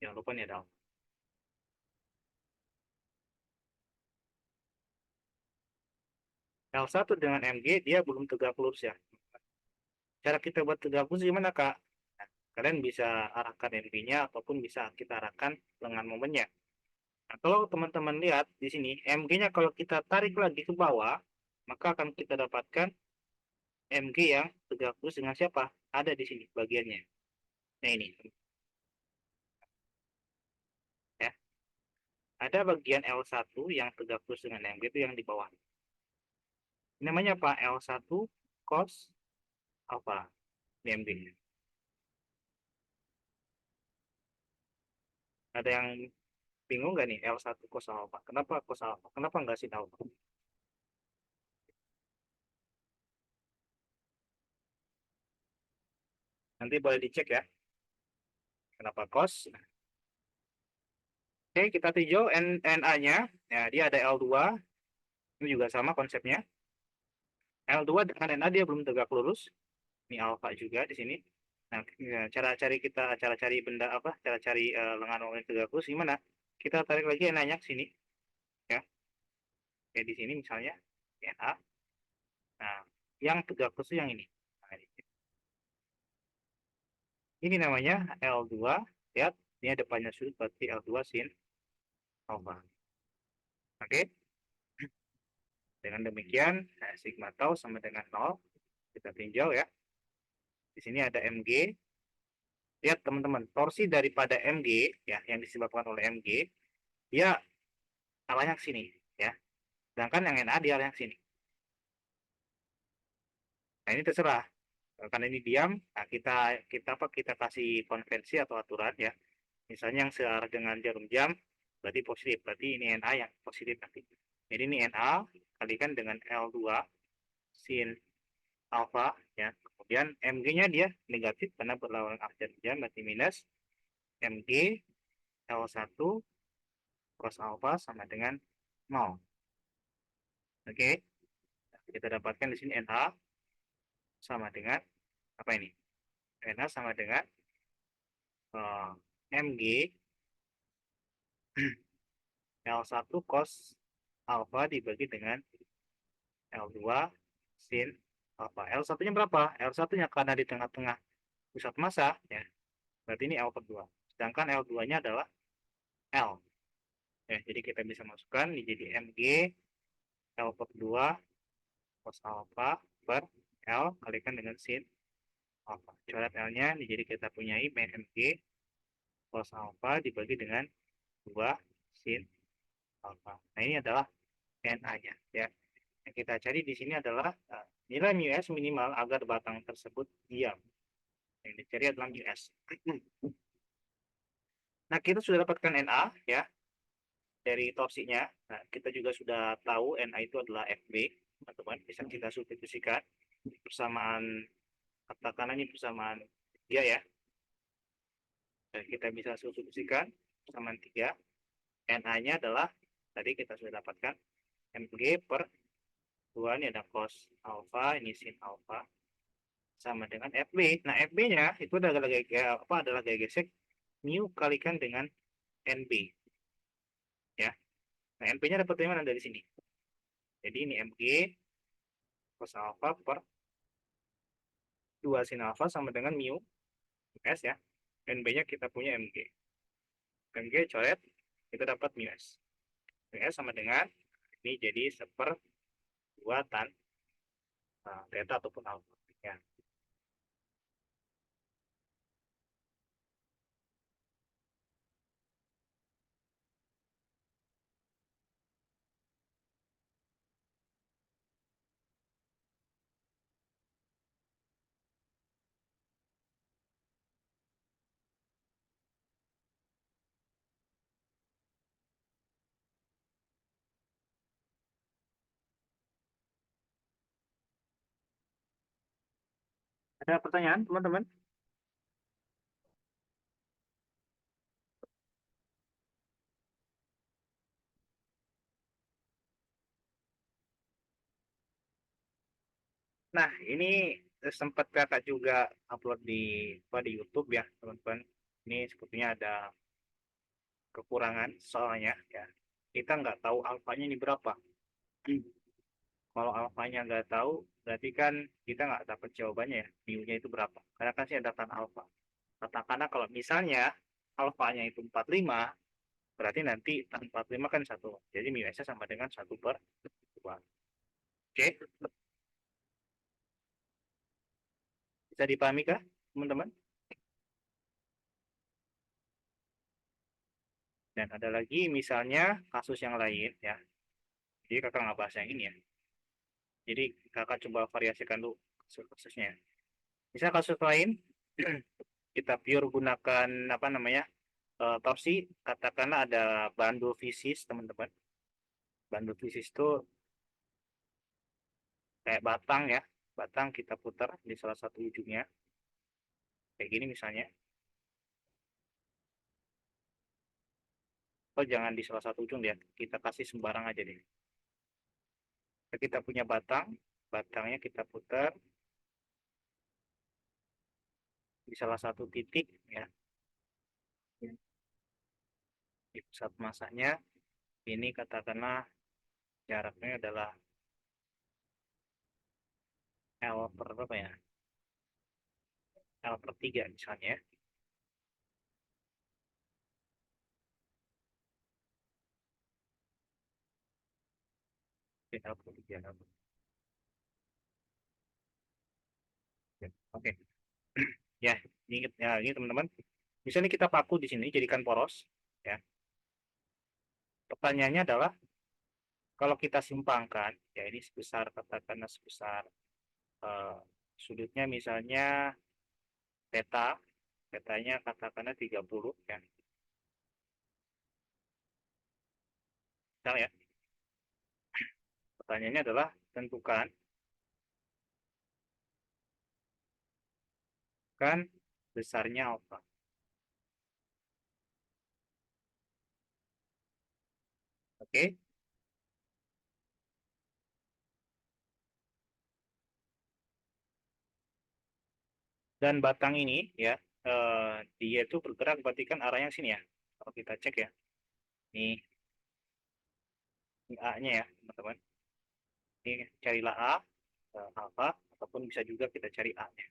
Jangan lupa nih ada L1 dengan MG dia belum tegak lurus ya. Cara kita buat tegak lurus gimana Kak? Nah, kalian bisa arahkan MG-nya ataupun bisa kita arahkan lengan momennya. Nah, kalau teman-teman lihat di sini MG-nya kalau kita tarik lagi ke bawah, maka akan kita dapatkan MG yang tegak lurus dengan siapa? Ada di sini bagiannya. Nah ini ya. Ada bagian L1 yang tegak lurus dengan MG itu yang di bawah. Ini namanya apa? L1 cos alpha di MG. Ada yang bingung nggak nih L1 cos alpha? Kenapa cos alpha? Kenapa nggak sin alpha? Nanti boleh dicek ya. Kenapa cos? Oke, kita tinjau NA-nya. Ya, dia ada L2. Ini juga sama konsepnya. L2 dengan NA dia belum tegak lurus. Ini alpha juga di sini. Nah, ya, cara cari benda apa? Cara cari lengan momen tegak lurus gimana? Kita tarik lagi NA-nya ke sini ya. Kayak di sini misalnya NA. Nah, yang tegak lurus yang ini. Nah, ini namanya L2. Lihat, ini depannya sudut berarti L2 sin alpha. Oke. Dengan demikian, sigma tau sama dengan 0. Kita tinjau ya. Di sini ada MG. Lihat teman-teman, torsi daripada MG ya yang disebabkan oleh MG, dia arahnya ke sini ya. Sedangkan yang NA dia arahnya ke sini. Nah, ini terserah. Karena ini diam, nah kita kasih konvensi atau aturan ya. Misalnya yang searah dengan jarum jam berarti positif, berarti ini NA yang positif nanti. Jadi ini NA kalikan dengan L2 sin alpha ya. Kemudian MG-nya dia negatif karena berlawanan arah jarum jam berarti minus MG L1 cos alpha sama dengan 0. Oke. Kita dapatkan di sini NA sama dengan apa ini? NA sama dengan MG L1 cos alpha dibagi dengan L2 sin alpha. L1-nya berapa? L1-nya karena di tengah-tengah pusat massa ya. Berarti ini L per 2. Sedangkan L2-nya adalah L. Ya, jadi kita bisa masukkan ini jadi MG L per 2 cos alpha per L kalikan dengan sin alpha. Coret L-nya jadi kita punyai MG cos alpha dibagi dengan 2 sin alpha. Nah, ini adalah NA-nya ya. Yang kita cari di sini adalah nilai μs minimal agar batang tersebut diam. Yang dicari adalah μs. Nah, kita sudah dapatkan NA ya dari torsinya. Nah, kita juga sudah tahu NA itu adalah FB, teman-teman. Bisa kita substitusikan persamaan katakan ini persamaan 3 ya. Dan kita bisa substitusikan persamaan 3. NA-nya adalah tadi kita sudah dapatkan MG per 2 ini ada cos alpha, ini sin alpha sama dengan FB. Nah, FB-nya itu adalah gaya gesek mu kalikan dengan NB. Ya. Nah, NB-nya dapat dari mana? Dari sini. Jadi ini MG cos alpha per 2 sin alfa sama dengan mu S ya. Dan B-nya kita punya MG. MG coret, kita dapat mu S. Mu S sama dengan, ini jadi 1/2 tan theta ataupun alfa. Ya. Ada pertanyaan, teman-teman? Nah, ini sempat kakak juga upload di YouTube ya, teman-teman. Ini sepertinya ada kekurangan soalnya ya. Kita nggak tahu alfanya ini berapa. Kalau alfanya nggak tahu, berarti kan kita nggak dapat jawabannya ya, mu-nya itu berapa. Karena kan sih ada tan alfa. Katakanlah kalau misalnya alfanya itu 45, berarti nanti tan 45 kan 1. Jadi mu S-nya sama dengan 1/2. Oke, bisa dipahami kah, teman-teman? Dan ada lagi misalnya kasus yang lain ya. Jadi kakak nggak bahas yang ini ya. Jadi kakak coba variasikan dulu kasus-kasusnya. Misal kasus lain, kita pure gunakan apa namanya torsi, katakanlah ada bandul fisis teman-teman. Bandul fisis itu kayak batang ya, batang kita putar di salah satu ujungnya, kayak gini misalnya. Oh jangan di salah satu ujung ya, kita kasih sembarang aja deh. Kita punya batang, batangnya kita putar di salah satu titik ya, di pusat masanya. Ini katakanlah jaraknya adalah L per berapa ya? L/3 misalnya. L/3. Oke. Ya, ingat ya ini teman-teman. Misalnya kita paku di sini jadikan poros ya. Pertanyaannya adalah kalau kita simpangkan ya ini sebesar katakanlah sebesar eh, sudutnya misalnya theta, tetanya katakanlah 30 ya. Misal ya. Pertanyaannya adalah tentukan kan besarnya alfa. Oke. Dan batang ini ya dia itu bergerak berarti kan arahnya sini ya. Kalau kita cek ya. Ini A-nya ya, teman-teman. Ini carilah A, alfa, ataupun bisa juga kita cari A-nya.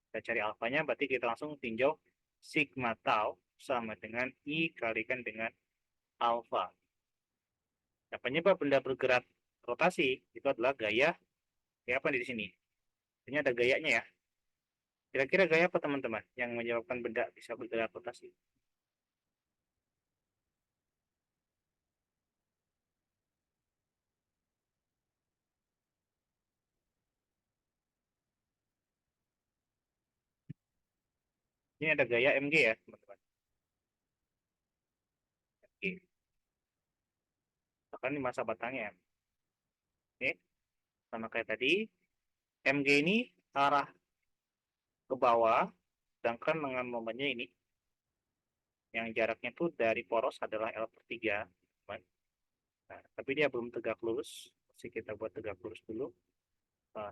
Kita cari alfanya, berarti kita langsung tinjau sigma tau sama dengan I kalikan dengan alfa. Nah, penyebab benda bergerak rotasi itu adalah gaya, ya apa di sini? Ini ada gayanya ya. Kira-kira gaya apa teman-teman yang menyebabkan benda bisa bergerak rotasi? Ini ada gaya mg ya, teman-teman. Oke. Bahkan di masa batangnya. Oke. Sama kayak tadi, mg ini arah ke bawah, sedangkan dengan momennya ini yang jaraknya tuh dari poros adalah L/3, teman. Nah, tapi dia belum tegak lurus. Mesti kita buat tegak lurus dulu.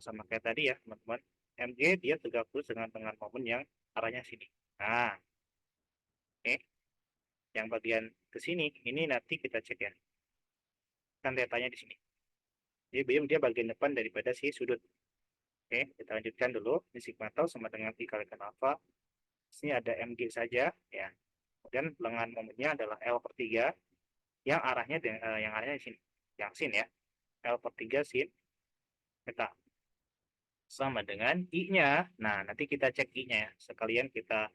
Sama kayak tadi ya, teman-teman. MG dia tegak lurus dengan momen yang arahnya sini. Nah, oke. Yang bagian ke sini, ini nanti kita cek ya. Kan tetanya di sini. Jadi dia bagian depan daripada si sudut. Oke, kita lanjutkan dulu. Ini sigma tau sama dengan I kalikan alfa. Sini ada mg saja, ya. Kemudian lengan momennya adalah L per 3, yang arahnya yang arahnya di sini, yang sin ya. L per 3 sin theta sama dengan I-nya. Nah, nanti kita cek I-nya ya. Sekalian kita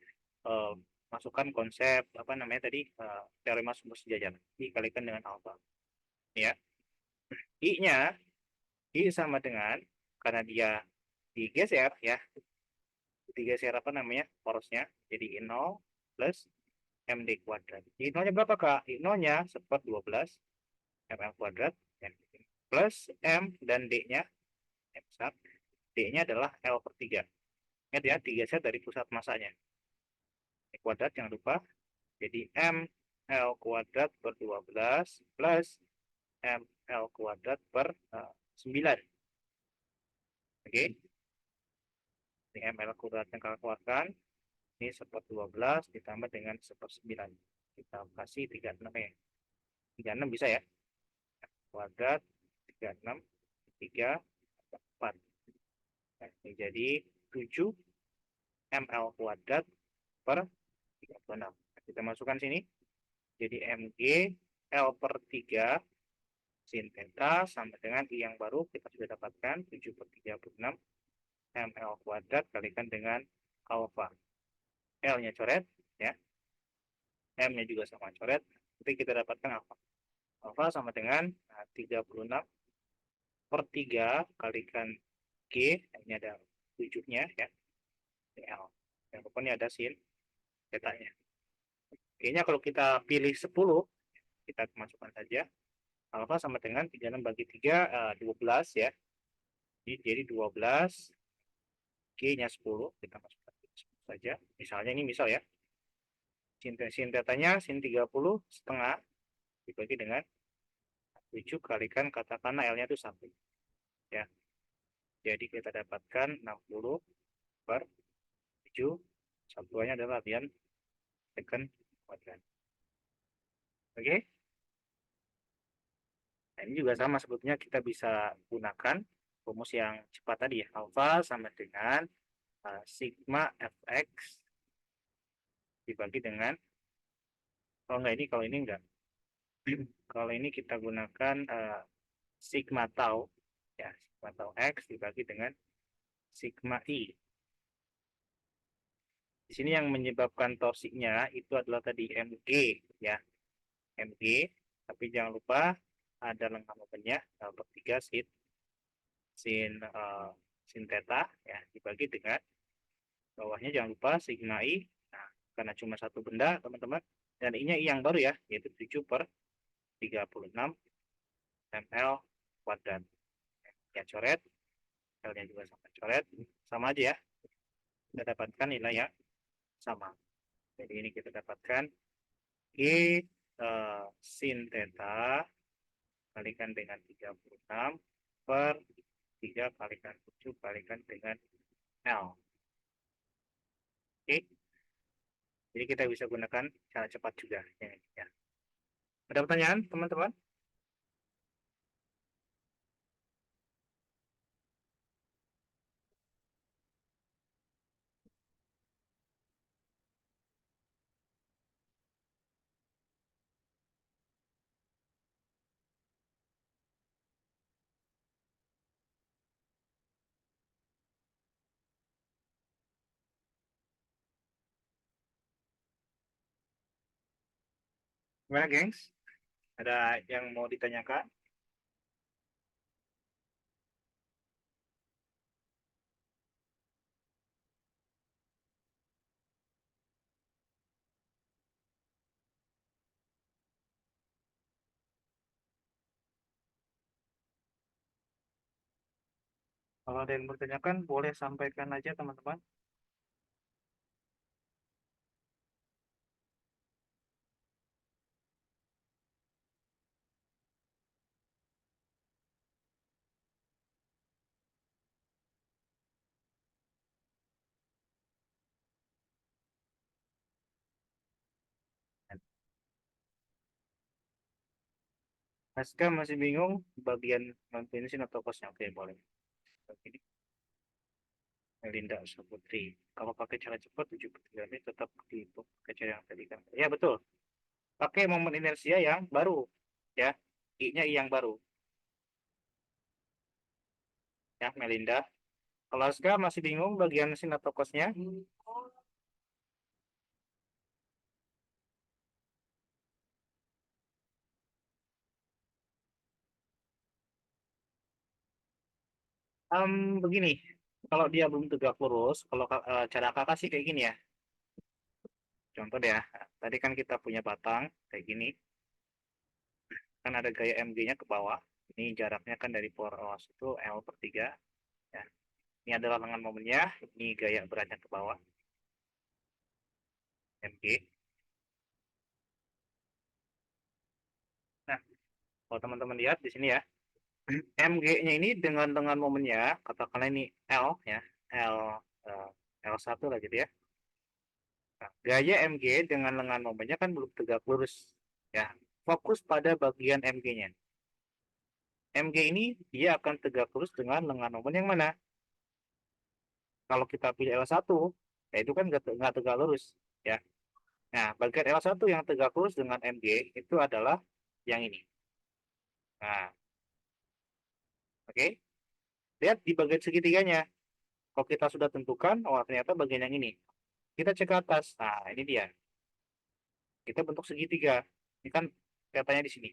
eh, masukkan konsep apa namanya tadi, teorema sumber sejajar. I kalikan dengan alfa. Ya. I-nya, I sama dengan, karena dia digeser ya, digeser apa namanya porosnya, jadi I0 plus MD kuadrat. I0-nya berapa Kak? I0-nya seper 12 ml kuadrat ya. Plus M dan D-nya, M besar, D-nya adalah L per 3. Ingat ya, digeser dari pusat masanya. Ini kuadrat jangan lupa. Jadi M L kuadrat per 12 plus M L kuadrat per 9. Oke, ini M L kuadrat yang kalian keluarkan. Ini seper 12 ditambah dengan seper 9. Kita kasih 36 ya. 36 bisa ya. Kuadrat 36, 3, 4. Nah, ini jadi 7 ml kuadrat per 36. Kita masukkan sini. Jadi mg L per 3 sin theta sama dengan I yang baru kita sudah dapatkan 7 per 36 ml kuadrat kalikan dengan alfa. L-nya coret ya. M-nya juga sama coret. Nanti kita dapatkan alfa. Alfa sama dengan 36 per 3 kalikan G, ini ada 7-nya ya, L. Yang pokoknya ada sin theta-nya. Kayaknya kalau kita pilih 10, kita masukkan saja. Alfa sama dengan 36 bagi 3, 12 ya. Jadi 12, G-nya 10, kita masukkan 10 saja. Misalnya ini misal ya, sin theta-nya sin 30 setengah dibagi dengan 7 kalikan katakanlah L-nya itu 1. Ya. Jadi kita dapatkan 60 per 7, satuannya adalah radian second kuadrat. Oke. Nah, ini juga sama sebetulnya kita bisa gunakan rumus yang cepat tadi ya. Alfa sama dengan sigma fx dibagi dengan, kalau ini enggak. Kalau ini kita gunakan sigma tau ya, sigma tau x dibagi dengan sigma i. Di sini yang menyebabkan torsiknya itu adalah tadi mg ya, mg. Tapi jangan lupa ada lengkap momennya per 3 sin sin theta ya dibagi dengan bawahnya jangan lupa sigma i. Nah, karena cuma satu benda teman-teman, dan I-nya I yang baru ya, yaitu 7 per 36 ml kuadrat. Ya coret, L-nya juga sama coret, sama aja ya, kita dapatkan nilai yang sama. Jadi ini kita dapatkan G sin theta kalikan dengan 36 per 3 kalikan 7 kalikan dengan L. Oke, jadi kita bisa gunakan cara cepat juga. Ya. Ada pertanyaan teman-teman? Gimana, gengs? Ada yang mau ditanyakan? Kalau ada yang bertanyakan, boleh sampaikan aja teman-teman. Aska masih bingung bagian non bensin atau kosnya? Oke, boleh. Oke. Melinda Saputri. Kalau pakai cara cepat 73 menit tetap dihitung pakai cara yang tadi kan. Ya betul. Pakai momen inersia yang baru. Ya. I-nya I yang baru. Ya, Melinda. Kalau Aska masih bingung bagian sin atau cosnya? Begini. Kalau dia belum tegak lurus, kalau cara kakak sih kayak gini ya. Contoh deh ya. Tadi kan kita punya batang kayak gini. Kan ada gaya MG-nya ke bawah. Ini jaraknya kan dari poros itu L per 3. Ya. Ini adalah lengan momennya. Ini gaya beratnya ke bawah. MG. Nah, kalau teman-teman lihat di sini ya. MG-nya ini dengan momennya, katakanlah ini L ya. L eh, L1 lah gitu ya. Nah, gaya MG dengan lengan momennya kan belum tegak lurus. Ya, fokus pada bagian MG-nya. MG ini dia akan tegak lurus dengan lengan momen yang mana? Kalau kita pilih L1, ya itu kan nggak tegak lurus. Ya. Nah, bagian L1 yang tegak lurus dengan MG itu adalah yang ini. Nah, oke. Lihat di bagian segitiganya. Kalau kita sudah tentukan, oh ternyata bagian yang ini. Kita cek ke atas. Nah, ini dia. Kita bentuk segitiga. Ini kan katanya di sini.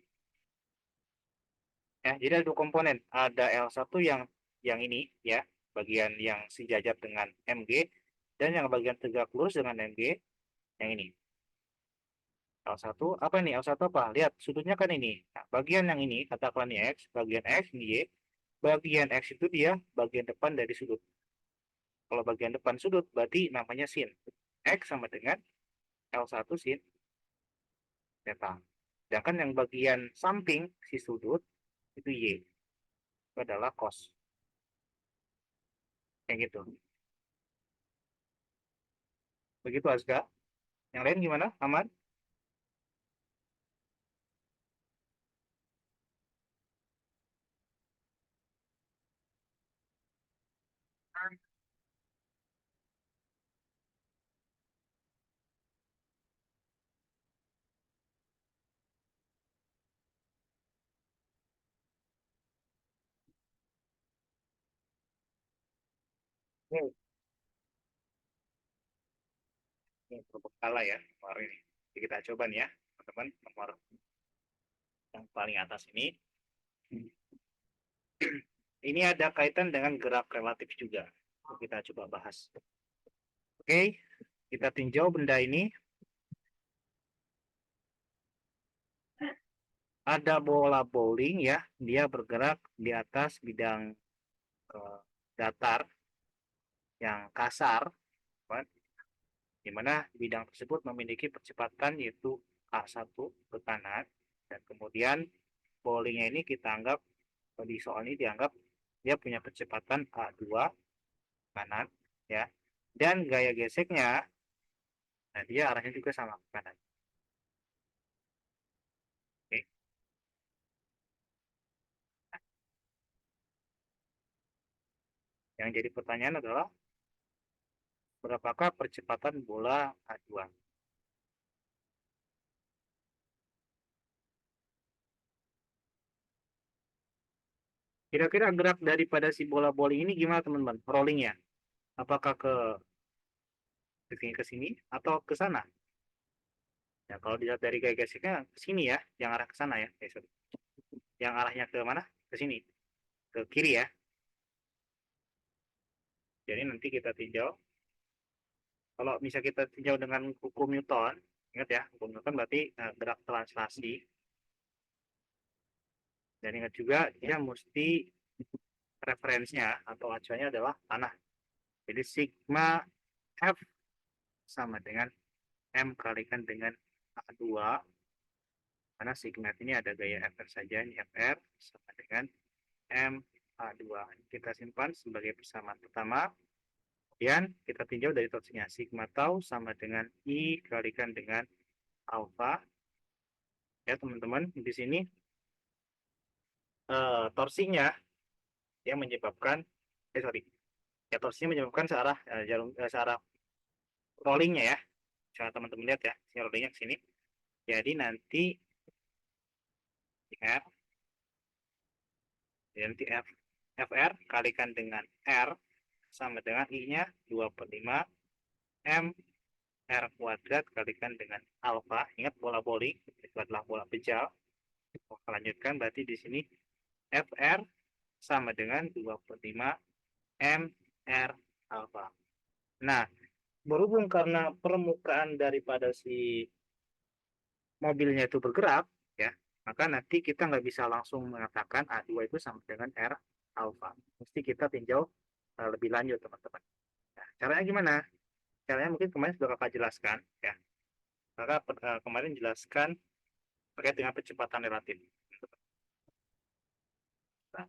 Ya, jadi ada dua komponen. Ada L1 yang ini ya, bagian yang sejajar dengan MG dan yang bagian tegak lurus dengan MG yang ini. L1 apa nih? L1 apa? Lihat sudutnya kan ini. Nah, bagian yang ini katakanlah ini X, bagian X ini Y. Bagian X itu dia bagian depan dari sudut. Kalau bagian depan sudut berarti namanya sin. X sama dengan L1 sin theta. Sedangkan yang bagian samping si sudut itu Y. Itu adalah cos. Kayak gitu. Begitu Azga. Yang lain gimana? Aman? Ini, ini berbekala ya nomor ini. Jadi kita coba nih ya, teman-teman. Nomor yang paling atas ini. Ini ada kaitan dengan gerak relatif juga. Kita coba bahas. Oke, kita tinjau benda ini. Ada bola bowling ya, dia bergerak di atas bidang eh, datar yang kasar, kan? Di mana bidang tersebut memiliki percepatan yaitu A1 ke kanan, dan kemudian bowlingnya ini kita anggap di soal ini dianggap dia punya percepatan A2 kanan ya, dan gaya geseknya, nah dia arahnya juga sama ke kanan. Oke. Yang jadi pertanyaan adalah berapakah percepatan bola A2? Kira-kira gerak daripada si bola bowling ini gimana teman-teman? Rollingnya? Apakah ke sini atau ke sana? Ya, kalau dilihat dari gaya geseknya ke sini ya, yang arah ke sana ya. Sorry. Yang arahnya ke mana? Ke sini, ke kiri ya. Jadi nanti kita tinjau. Kalau bisa kita tinjau dengan hukum Newton, ingat ya, hukum Newton berarti gerak translasi. Dan ingat juga dia mesti referensinya atau acuannya adalah tanah. Jadi sigma F sama dengan M kalikan dengan A2, karena sigma ini ada gaya FR saja, ini FR sama dengan M A2. Kita simpan sebagai persamaan pertama. Kemudian kita tinjau dari torsinya. Sigma tau sama dengan I kalikan dengan alfa. Ya teman-teman, di sini torsinya yang menyebabkan, sorry, Ya, torsinya menyebabkan searah searah rollingnya ya. Coba teman-teman lihat ya, si rollingnya ke sini. Jadi nanti R, nanti FR kalikan dengan R sama dengan I-nya 2/5 M R kuadrat kalikan dengan alfa. Ingat bola bowling itu adalah bola bejal. Oke, lanjutkan berarti di sini FR sama dengan 2/5 M R alfa. Nah, berhubung karena permukaan daripada si mobilnya itu bergerak, ya, maka nanti kita nggak bisa langsung mengatakan A2 itu sama dengan R alfa. Mesti kita tinjau lebih lanjut, teman-teman. Nah, caranya gimana? Caranya mungkin kemarin sudah kakak jelaskan, ya. Kakak kemarin jelaskan terkait dengan percepatan relatif. Nah,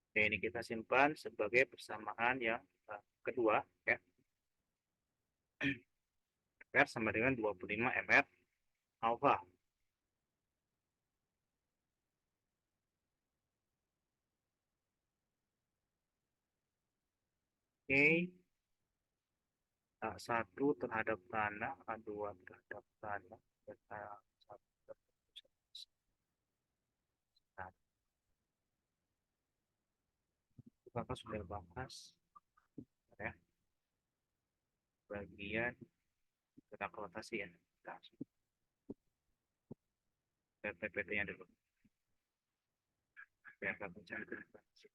Oke, ini kita simpan sebagai persamaan yang kedua, ya. R sama dengan 25 mR alfa. Oke, A1 terhadap tanah, A2 terhadap tanah, dan A1 terhadap tanah. Kakak sudah bahas, ya, bagian gerak rotasi ya. Nah, PPT-nya dulu. Biar kakak cari gerak rotasi.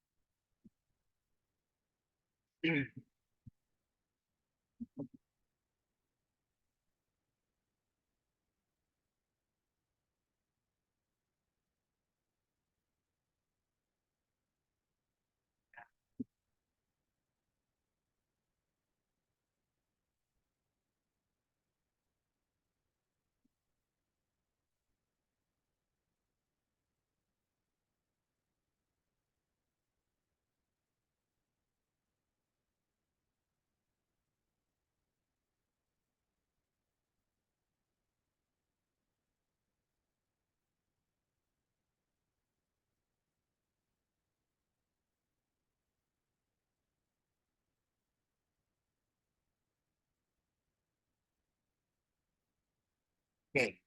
Oke,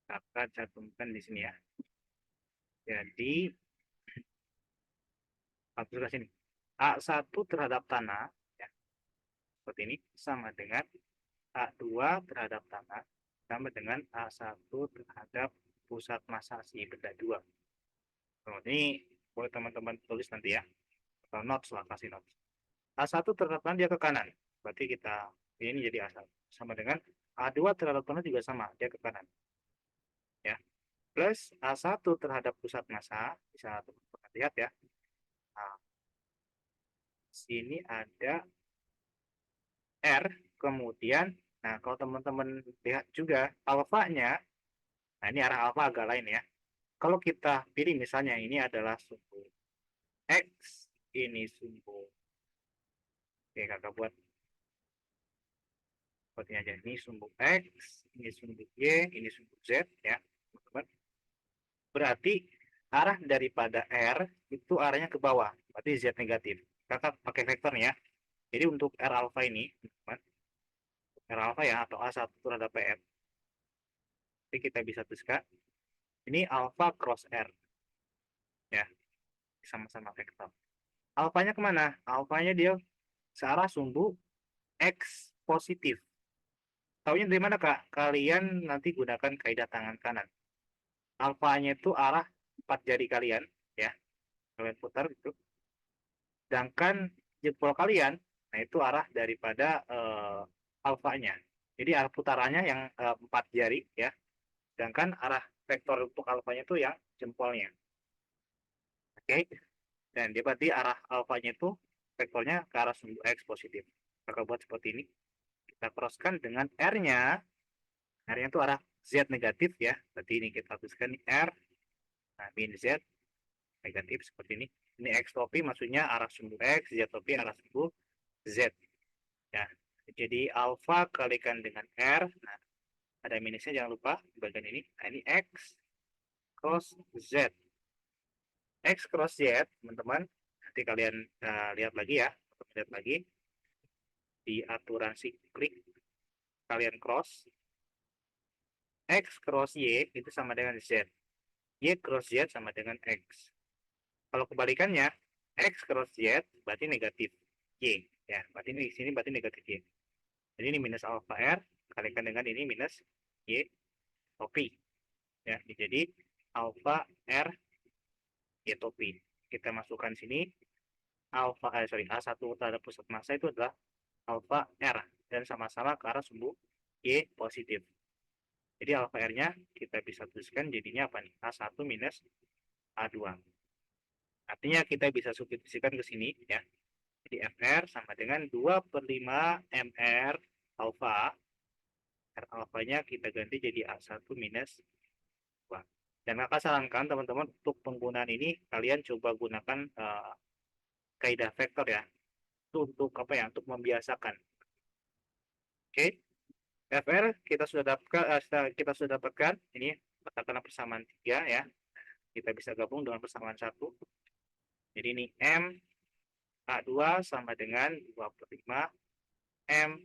kakak cantumkan di sini ya. Jadi, aplikasi ini. A1 terhadap tanah, ya, seperti ini, sama dengan A2 terhadap tanah, sama dengan A1 terhadap pusat massa si benda 2. Nah, ini boleh teman-teman tulis nanti ya. Atau notes lah, kasih notes. A1 terhadap tanah dia ke kanan. Berarti kita, ini jadi A1. Sama dengan A2 terhadap tanah juga sama, dia ke kanan. Ya. Plus A1 terhadap pusat massa, bisa teman-teman lihat ya. Nah, sini ada R, kemudian, nah kalau teman-teman lihat juga alfanya, nah ini arah alfa agak lain ya. Kalau kita pilih misalnya ini adalah sumbu X, ini sumbu, oke kakak buat seperti aja. Ini sumbu X, ini sumbu Y, ini sumbu Z ya, teman-teman. Berarti arah daripada R itu arahnya ke bawah, berarti Z negatif. Kakak pakai vektornya. Jadi untuk R alfa ini, teman-teman, R alfa ya, atau A1 terhadap PR. Jadi kita bisa tuliskan, ini alfa cross R. Ya, sama-sama vektor. Alfanya kemana? Alfanya dia searah sumbu X positif. Taunya dari mana, Kak? Kalian nanti gunakan kaidah tangan kanan. Alfanya itu arah 4 jari kalian, ya. Kalian putar gitu. Sedangkan jempol kalian, nah itu arah daripada alfanya. Jadi arah putarannya yang 4 jari, ya. Sedangkan arah vektor untuk alfanya itu yang jempolnya. Oke. Dan dia berarti arah alfanya itu vektornya ke arah sumbu X positif. Maka buat seperti ini. Kita crosskan dengan R-nya. R-nya itu arah Z negatif ya. Berarti ini kita tuliskan R. Nah, min Z negatif seperti ini. Ini X topi maksudnya arah sumbu X, Z topi arah sumbu Z. Ya. Jadi alfa kalikan dengan R. Nah, ada minusnya jangan lupa di bagian ini. Nah, ini X cross Z. X cross Z, teman-teman. Nanti kalian lihat lagi ya. Lihat lagi di aturan siklik. Kalian cross. X cross Y itu sama dengan Z. Y cross Z sama dengan X. Kalau kebalikannya, X cross Z berarti negatif Y. Ya, berarti ini di sini berarti negatif Y. Jadi ini minus alpha R kalikan dengan ini minus Y topi. Ya, jadi alpha R Y topi. Kita masukkan sini alpha A1 terhadap pusat massa itu adalah alpha R dan sama-sama ke arah sumbu Y positif. Jadi alpha R-nya kita bisa tuliskan jadinya apa nih? A1 minus A2. Artinya kita bisa substitusikan ke sini ya. Jadi FR sama dengan 2/5 MR alpha. R alfanya kita ganti jadi A1 minus 2. Dan kakak sarankan teman-teman untuk penggunaan ini kalian coba gunakan kaidah vektor ya. Itu untuk apa ya? Untuk membiasakan. Oke. FR kita sudah dapatkan ini katakanlah persamaan 3 ya. Kita bisa gabung dengan persamaan 1. Jadi ini M A2 sama dengan 2/5 M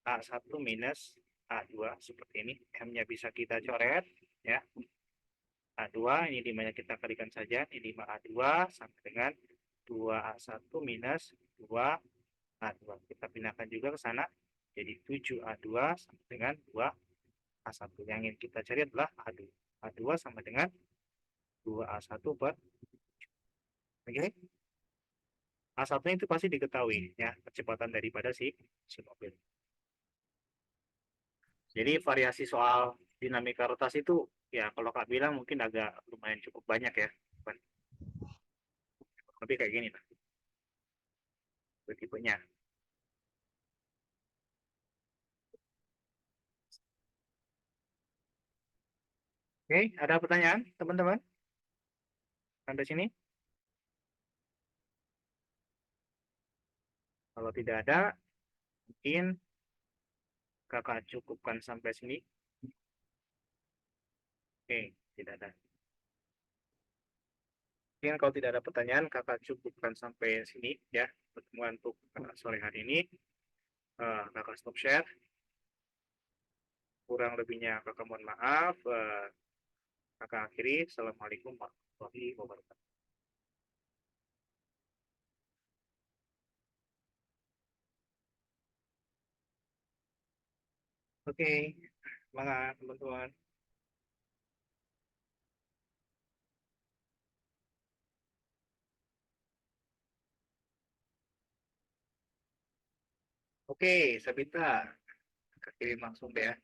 A1 minus A2 seperti ini. M-nya bisa kita coret ya. A2 ini 5-nya kita kalikan saja. Ini 5A2 sama dengan 2A1 minus 2A2. Kita pindahkan juga ke sana. Jadi 7A2 sama dengan 2A1. Yang ingin kita cari adalah A2. A2 sama dengan 2A1 per. Oke. A1 itu pasti diketahui ya, kecepatan daripada si mobil. Jadi variasi soal dinamika rotasi itu ya kalau Kak bilang mungkin agak lumayan cukup banyak ya. Tapi kayak gini lah tipenya. Oke, ada pertanyaan teman-teman? Sampai sini? Kalau tidak ada, mungkin kakak cukupkan sampai sini. Oke, tidak ada. Mungkin kalau tidak ada pertanyaan, kakak cukupkan sampai sini ya pertemuan untuk sore hari ini. Kakak stop share. Kurang lebihnya kakak mohon maaf. Kakak akhiri. Assalamualaikum warahmatullahi wabarakatuh. Oke, semangat teman-teman. Oke, Sabita, kakak kirim langsung deh ya.